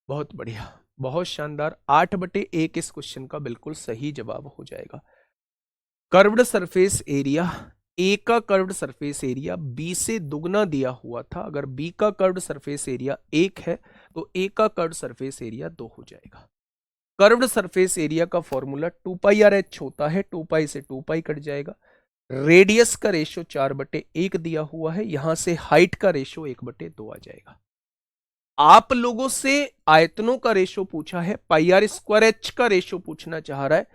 बहुत बढ़िया, बहुत शानदार। 8/1 इस क्वेश्चन का बिल्कुल सही जवाब हो जाएगा। कर्व्ड सरफेस एरिया, ए का कर्व्ड सरफेस एरिया बी से दुगना दिया हुआ था। अगर बी का कर्व्ड सरफेस एरिया 1 है तो ए का कर्व्ड सरफेस एरिया 2 हो जाएगा। कर्व्ड सरफेस एरिया का फॉर्मूला 2πr/h होता है, 2π से 2π कट जाएगा। रेडियस का रेशो 4/1 दिया हुआ है, यहां से हाइट का रेशो 1/2 आ जाएगा। आप लोगों से आयतनों का रेशो पूछा है, πr²h का रेशो पूछना चाह रहा है।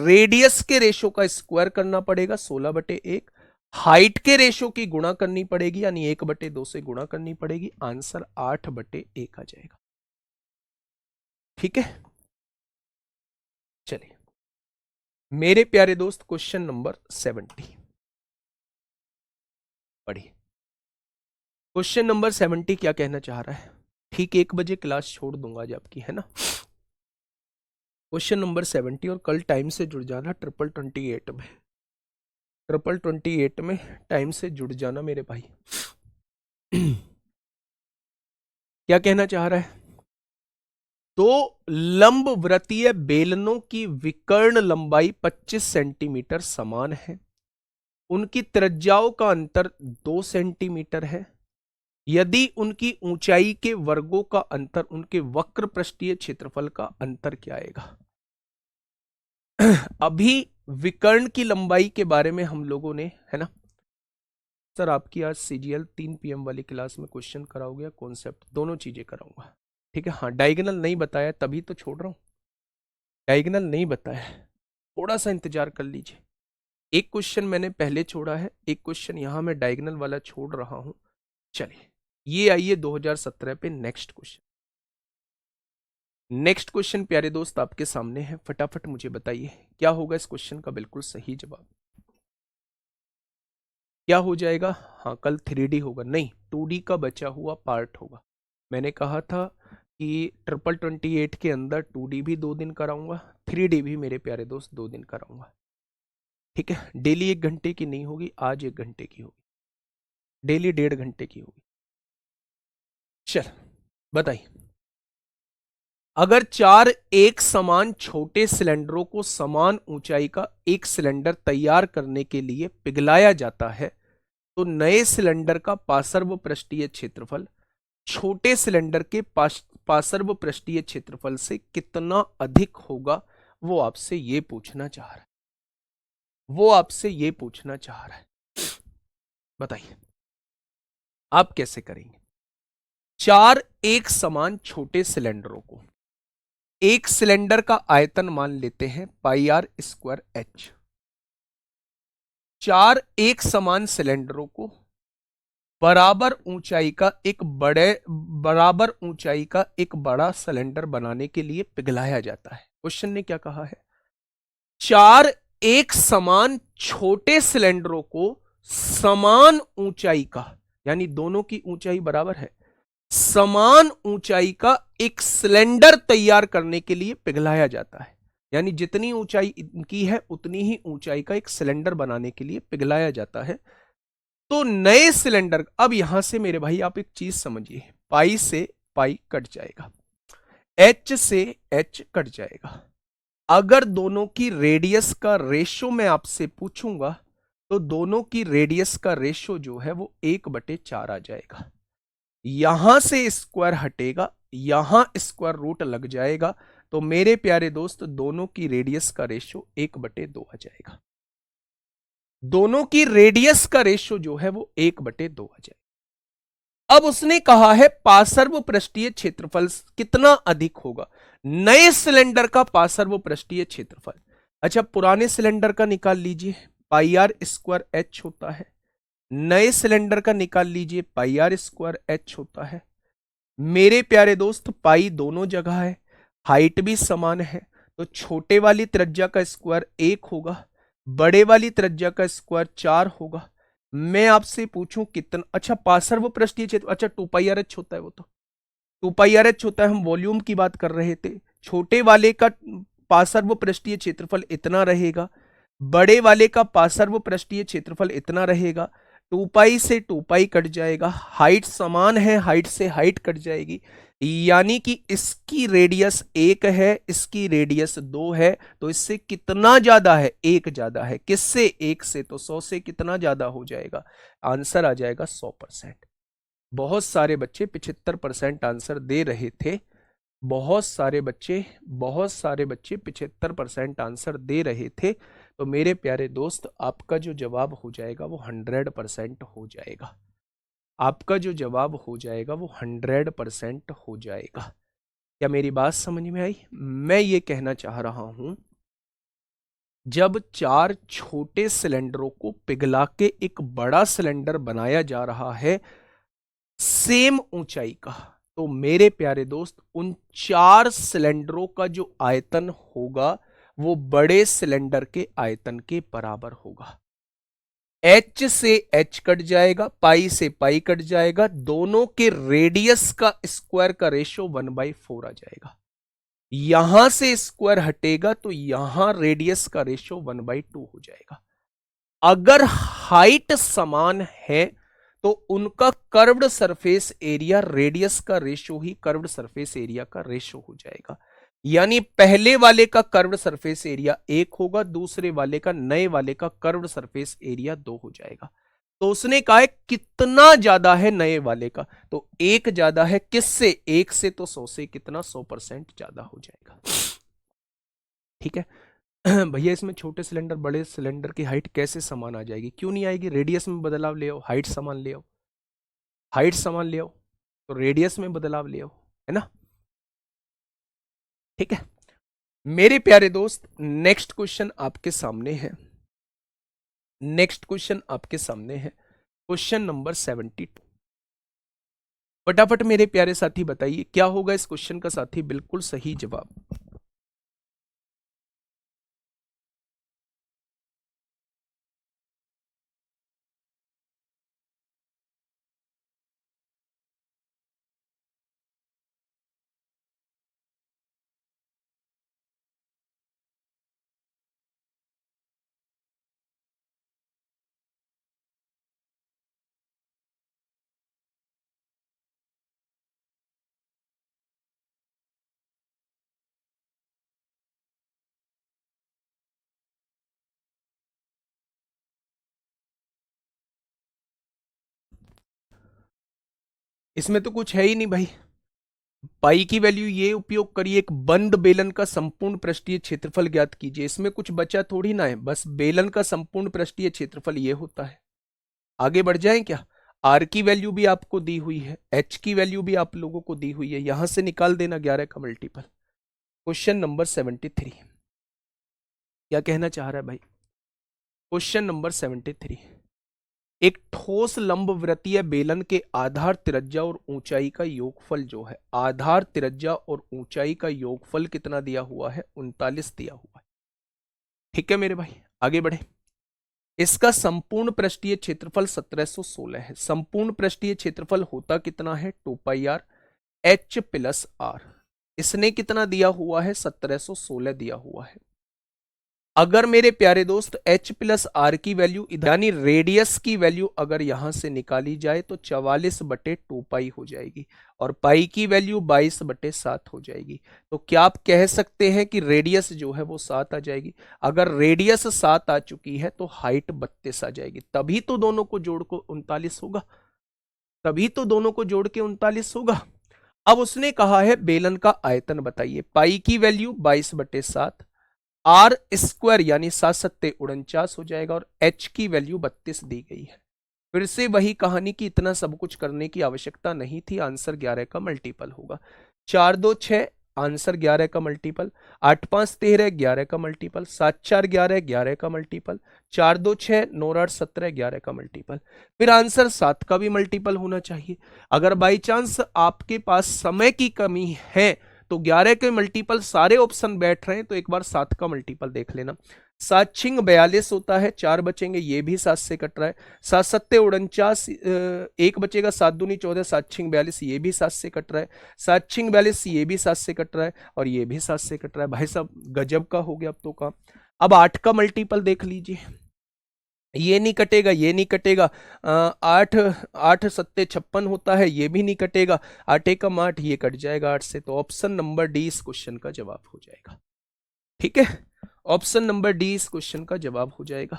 रेडियस के रेशो का स्क्वायर करना पड़ेगा 16/1, हाइट के रेशो की गुणा करनी पड़ेगी, यानी 1/2 से गुणा करनी पड़ेगी। आंसर 8/1 आ जाएगा। ठीक है, चलिए मेरे प्यारे दोस्त, क्वेश्चन नंबर 70 पढ़िए। क्वेश्चन नंबर 70 क्या कहना चाह रहा है? ठीक 1 बजे क्लास छोड़ दूंगा आज आपकी, है ना। क्वेश्चन नंबर 70, और कल टाइम से जुड़ जाना 2828 में, 2828 में टाइम से जुड़ जाना मेरे भाई। क्या कहना चाह रहा है? तो लंबवृत्तीय बेलनों की विकर्ण लंबाई 25 सेंटीमीटर समान है, उनकी त्रिज्याओं का अंतर 2 सेंटीमीटर है। यदि उनकी ऊंचाई के वर्गों का अंतर उनके वक्र पृष्ठीय क्षेत्रफल का अंतर क्या आएगा? अभी विकर्ण की लंबाई के बारे में हम लोगों ने, है ना सर, आपकी आज CGL 3 PM वाली क्लास में क्वेश्चन कराओगे या कॉन्सेप्ट? दोनों चीजें कराऊंगा, ठीक है। हाँ, डायगोनल नहीं बताया तभी तो छोड़ रहा हूं, डायगोनल नहीं बताया, थोड़ा सा इंतजार कर लीजिए। एक क्वेश्चन मैंने पहले छोड़ा है, एक क्वेश्चन यहां मैं डायगोनल वाला छोड़ रहा हूं। चलिए ये आइए 2017 पे नेक्स्ट क्वेश्चन। नेक्स्ट क्वेश्चन प्यारे दोस्त आपके सामने है, फटाफट मुझे बताइए क्या होगा इस क्वेश्चन का बिल्कुल सही जवाब। क्या हो जाएगा? हाँ, कल 3D होगा, नहीं 2D का बचा हुआ पार्ट होगा। मैंने कहा था कि 2828 के अंदर 2D भी 2 दिन कराऊंगा, 3D भी मेरे प्यारे दोस्त 2 दिन कराऊंगा। ठीक है, डेली 1 घंटे की नहीं होगी, आज 1 घंटे की होगी, डेली 1.5 घंटे की होगी। चल बताइए, अगर 4 एक समान छोटे सिलेंडरों को समान ऊंचाई का एक सिलेंडर तैयार करने के लिए पिघलाया जाता है तो नए सिलेंडर का पार्श्व पृष्ठीय क्षेत्रफल छोटे सिलेंडर के पार्श्व पृष्ठीय क्षेत्रफल से कितना अधिक होगा? वो आपसे ये पूछना चाह रहा है, वो आपसे ये पूछना चाह रहा है। बताइए आप कैसे करेंगे? 4 एक समान छोटे सिलेंडरों को, एक सिलेंडर का आयतन मान लेते हैं πr²h। 4 एक समान सिलेंडरों को बराबर ऊंचाई का एक बड़ा सिलेंडर बनाने के लिए पिघलाया जाता है। क्वेश्चन ने क्या कहा है? 4 एक समान छोटे सिलेंडरों को समान ऊंचाई का, यानी दोनों की ऊंचाई बराबर है, समान ऊंचाई का एक सिलेंडर तैयार करने के लिए पिघलाया जाता है। यानी जितनी ऊंचाई इनकी है उतनी ही ऊंचाई का एक सिलेंडर बनाने के लिए पिघलाया जाता है। तो नए सिलेंडर, अब यहां से मेरे भाई आप एक चीज समझिए, पाई से पाई कट जाएगा, एच से एच कट जाएगा। अगर दोनों की रेडियस का रेशो मैं आपसे पूछूंगा तो दोनों की रेडियस का रेशो जो है वो 1/4 आ जाएगा। यहां से स्क्वायर हटेगा, यहां स्क्वायर रूट लग जाएगा, तो मेरे प्यारे दोस्त दोनों की रेडियस का रेशो 1/2 आ जाएगा। दोनों की रेडियस का रेशो जो है वो 1/2 आ जाएगा। अब उसने कहा है पार्श्व पृष्ठीय क्षेत्रफल कितना अधिक होगा? नए सिलेंडर का पार्श्व पृष्ठीय क्षेत्रफल। अच्छा, पुराने सिलेंडर का निकाल लीजिए, πr² होता है। नए सिलेंडर का निकाल लीजिए, πr² होता है। मेरे प्यारे दोस्त पाई दोनों जगह है, हाइट भी समान है, तो छोटे वाली त्रिज्या का स्क्वायर 1 होगा, बड़े वाली त्रिज्या का स्क्वायर 4 होगा। मैं आपसे पूछूं कितना, अच्छा पार्श्व पृष्ठीय क्षेत्र, अच्छा 2πr/h होता है, वो तो 2πr/h होता है, हम वॉल्यूम की बात कर रहे थे। छोटे वाले का पार्श्व पृष्ठीय क्षेत्रफल इतना रहेगा, बड़े वाले का पार्श्व पृष्ठीय क्षेत्रफल इतना रहेगा। 2π से 2π कट जाएगा, हाइट समान है, हाइट से हाइट कट जाएगी। यानी कि इसकी रेडियस 1 है, इसकी रेडियस 2 है, तो इससे कितना ज्यादा है? 1 ज्यादा है। किससे? 1 से। तो 100 से कितना ज्यादा हो जाएगा? आंसर आ जाएगा 100%। बहुत सारे बच्चे 75% आंसर दे रहे थे। बहुत सारे बच्चे 75% आंसर दे रहे थे। तो मेरे प्यारे दोस्त, आपका जो जवाब हो जाएगा वो 100% हो जाएगा। आपका जो जवाब हो जाएगा वो 100% हो जाएगा। क्या मेरी बात समझ में आई? मैं ये कहना चाह रहा हूं, जब 4 छोटे सिलेंडरों को पिघला के एक बड़ा सिलेंडर बनाया जा रहा है सेम ऊंचाई का, तो मेरे प्यारे दोस्त, उन 4 सिलेंडरों का जो आयतन होगा वो बड़े सिलेंडर के आयतन के बराबर होगा। एच से एच कट जाएगा, पाई से पाई कट जाएगा, दोनों के रेडियस का स्क्वायर का रेशियो 1/4 आ जाएगा। यहां से स्क्वायर हटेगा तो यहां रेडियस का रेशियो 1/2 हो जाएगा। अगर हाइट समान है तो उनका कर्व्ड सरफेस एरिया रेडियस का रेशियो ही कर्व्ड सरफेस एरिया का रेशियो हो जाएगा। यानी पहले वाले का कर्व्ड सरफेस एरिया 1 होगा, दूसरे वाले का, नए वाले का कर्व्ड सरफेस एरिया 2 हो जाएगा। तो उसने कहा है कितना ज्यादा है नए वाले का, तो 1 ज्यादा है। किससे? 1 से। तो 100 से कितना? 100% ज्यादा हो जाएगा। ठीक है। भैया इसमें छोटे सिलेंडर बड़े सिलेंडर की हाइट कैसे समान आ जाएगी? क्यों नहीं आएगी? रेडियस में बदलाव ले आओ, हाइट समान ले आओ। हाइट समान ले आओ तो रेडियस में बदलाव ले आओ, है ना? ठीक है मेरे प्यारे दोस्त, नेक्स्ट क्वेश्चन आपके सामने है। नेक्स्ट क्वेश्चन आपके सामने है, क्वेश्चन नंबर 72। फटाफट मेरे प्यारे साथी बताइए क्या होगा इस क्वेश्चन का साथी बिल्कुल सही जवाब। इसमें तो कुछ है ही नहीं भाई। पाई की वैल्यू ये उपयोग करिए, एक बंद बेलन का संपूर्ण पृष्ठीय क्षेत्रफल ज्ञात कीजिए। इसमें कुछ बचा थोड़ी ना है, बस बेलन का संपूर्ण पृष्ठीय क्षेत्रफल ये होता है। आगे बढ़ जाएं क्या? आर की वैल्यू भी आपको दी हुई है, एच की वैल्यू भी आप लोगों को दी हुई है, यहां से निकाल देना 11 का मल्टीपल। क्वेश्चन नंबर 73 क्या कहना चाह रहा है भाई? क्वेश्चन नंबर 73, एक ठोस लंबवृत्तीय बेलन के आधार त्रिज्या और ऊंचाई का योगफल जो है, आधार त्रिज्या और ऊंचाई का योगफल कितना दिया हुआ है? 39 दिया हुआ है। ठीक है मेरे भाई, आगे बढ़े। इसका संपूर्ण पृष्ठीय क्षेत्रफल 1716 है। संपूर्ण पृष्ठीय क्षेत्रफल होता कितना है? 2πr h plus are. इसने कितना दिया हुआ है? 1716 दिया हुआ है। अगर मेरे प्यारे दोस्त h प्लस आर की वैल्यू, यानी रेडियस की वैल्यू अगर यहां से निकाली जाए तो 44/2 हो जाएगी, और पाई की वैल्यू 22/7 हो जाएगी। तो क्या आप कह सकते हैं कि रेडियस जो है वो 7 आ जाएगी? अगर रेडियस 7 आ चुकी है तो हाइट 32 आ जाएगी। तभी तो दोनों को जोड़ को 39 होगा। तभी तो दोनों को जोड़ के 39 होगा। अब उसने कहा है बेलन का आयतन बताइए। पाई की वैल्यू 22/7, आर स्क्वायर यानी 7×7 = 49 हो जाएगा, और एच की वैल्यू 32 दी गई है। फिर से वही कहानी की इतना सब कुछ करने की आवश्यकता नहीं थी। आंसर 11 का मल्टीपल होगा। 4 2 6 आंसर 11 का मल्टीपल, 8 5 13 11 का मल्टीपल, 7 4 11 11 का मल्टीपल, 4 2 6 9 8 17 11 का मल्टीपल। फिर आंसर 7 का भी मल्टीपल होना चाहिए। अगर बाई चांस आपके पास समय की कमी है तो 11 के मल्टीपल सारे ऑप्शन बैठ रहे हैं, तो एक बार 7 का मल्टीपल देख लेना। 7 छिंग 42 होता है, 4 बचेंगे, ये भी 7 से कट रहा है। 7 7 49, एक बचेगा, 7 दूनी 14, 7 छिंग 42, ये भी 7 से कट रहा है। 7 छिंग 42, ये भी 7 से कट रहा है, और ये भी 7 से कट रहा है। भाई साहब गजब का हो गया अब तो काम। अब 8 का मल्टीपल देख लीजिए। ये नहीं कटेगा, ये नहीं कटेगा। 8 8 सत्ते 56 होता है, ये भी नहीं कटेगा। 8 एकम 8, ये कट जाएगा 8 से। तो ऑप्शन नंबर डी इस क्वेश्चन का जवाब हो जाएगा। ठीक है, ऑप्शन नंबर डी इस क्वेश्चन का जवाब हो जाएगा।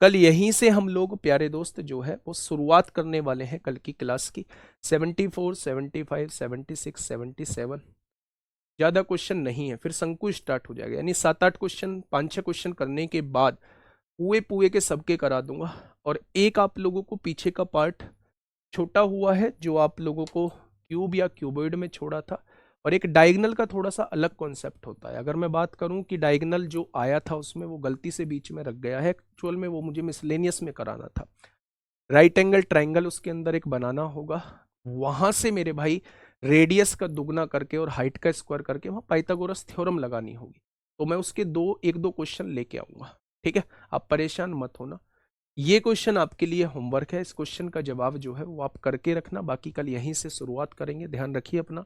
कल यहीं से हम लोग प्यारे दोस्त जो है वो शुरुआत करने वाले हैं कल की क्लास की। 74, 75, 76, 77 ज्यादा क्वेश्चन नहीं है, फिर शंकु स्टार्ट हो जाएगा। यानी 7-8 क्वेश्चन, 5-6 क्वेश्चन करने के बाद पूए पूए के सबके करा दूंगा। और एक आप लोगों को पीछे का पार्ट छोटा हुआ है जो आप लोगों को क्यूब या क्यूबॉइड में छोड़ा था। और एक डायगोनल का थोड़ा सा अलग कॉन्सेप्ट होता है। अगर मैं बात करूं कि डायगोनल जो आया था उसमें वो गलती से बीच में रख गया है, एक्चुअल में वो मुझे मिसलेनियस में कराना था। राइट एंगल ट्राइंगल उसके अंदर एक बनाना होगा, वहां से मेरे भाई रेडियस का दुगना करके और हाइट का स्क्वायर करके वहां पाइथागोरस थ्योरम लगानी होगी। तो मैं उसके एक दो क्वेश्चन लेके आऊंगा। ठीक है, आप परेशान मत होना। ये क्वेश्चन आपके लिए होमवर्क है, इस क्वेश्चन का जवाब जो है वो आप करके रखना। बाकी कल यहीं से शुरुआत करेंगे। ध्यान रखिए अपना।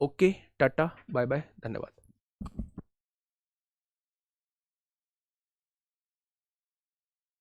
ओके, टाटा, बाय बाय, धन्यवाद।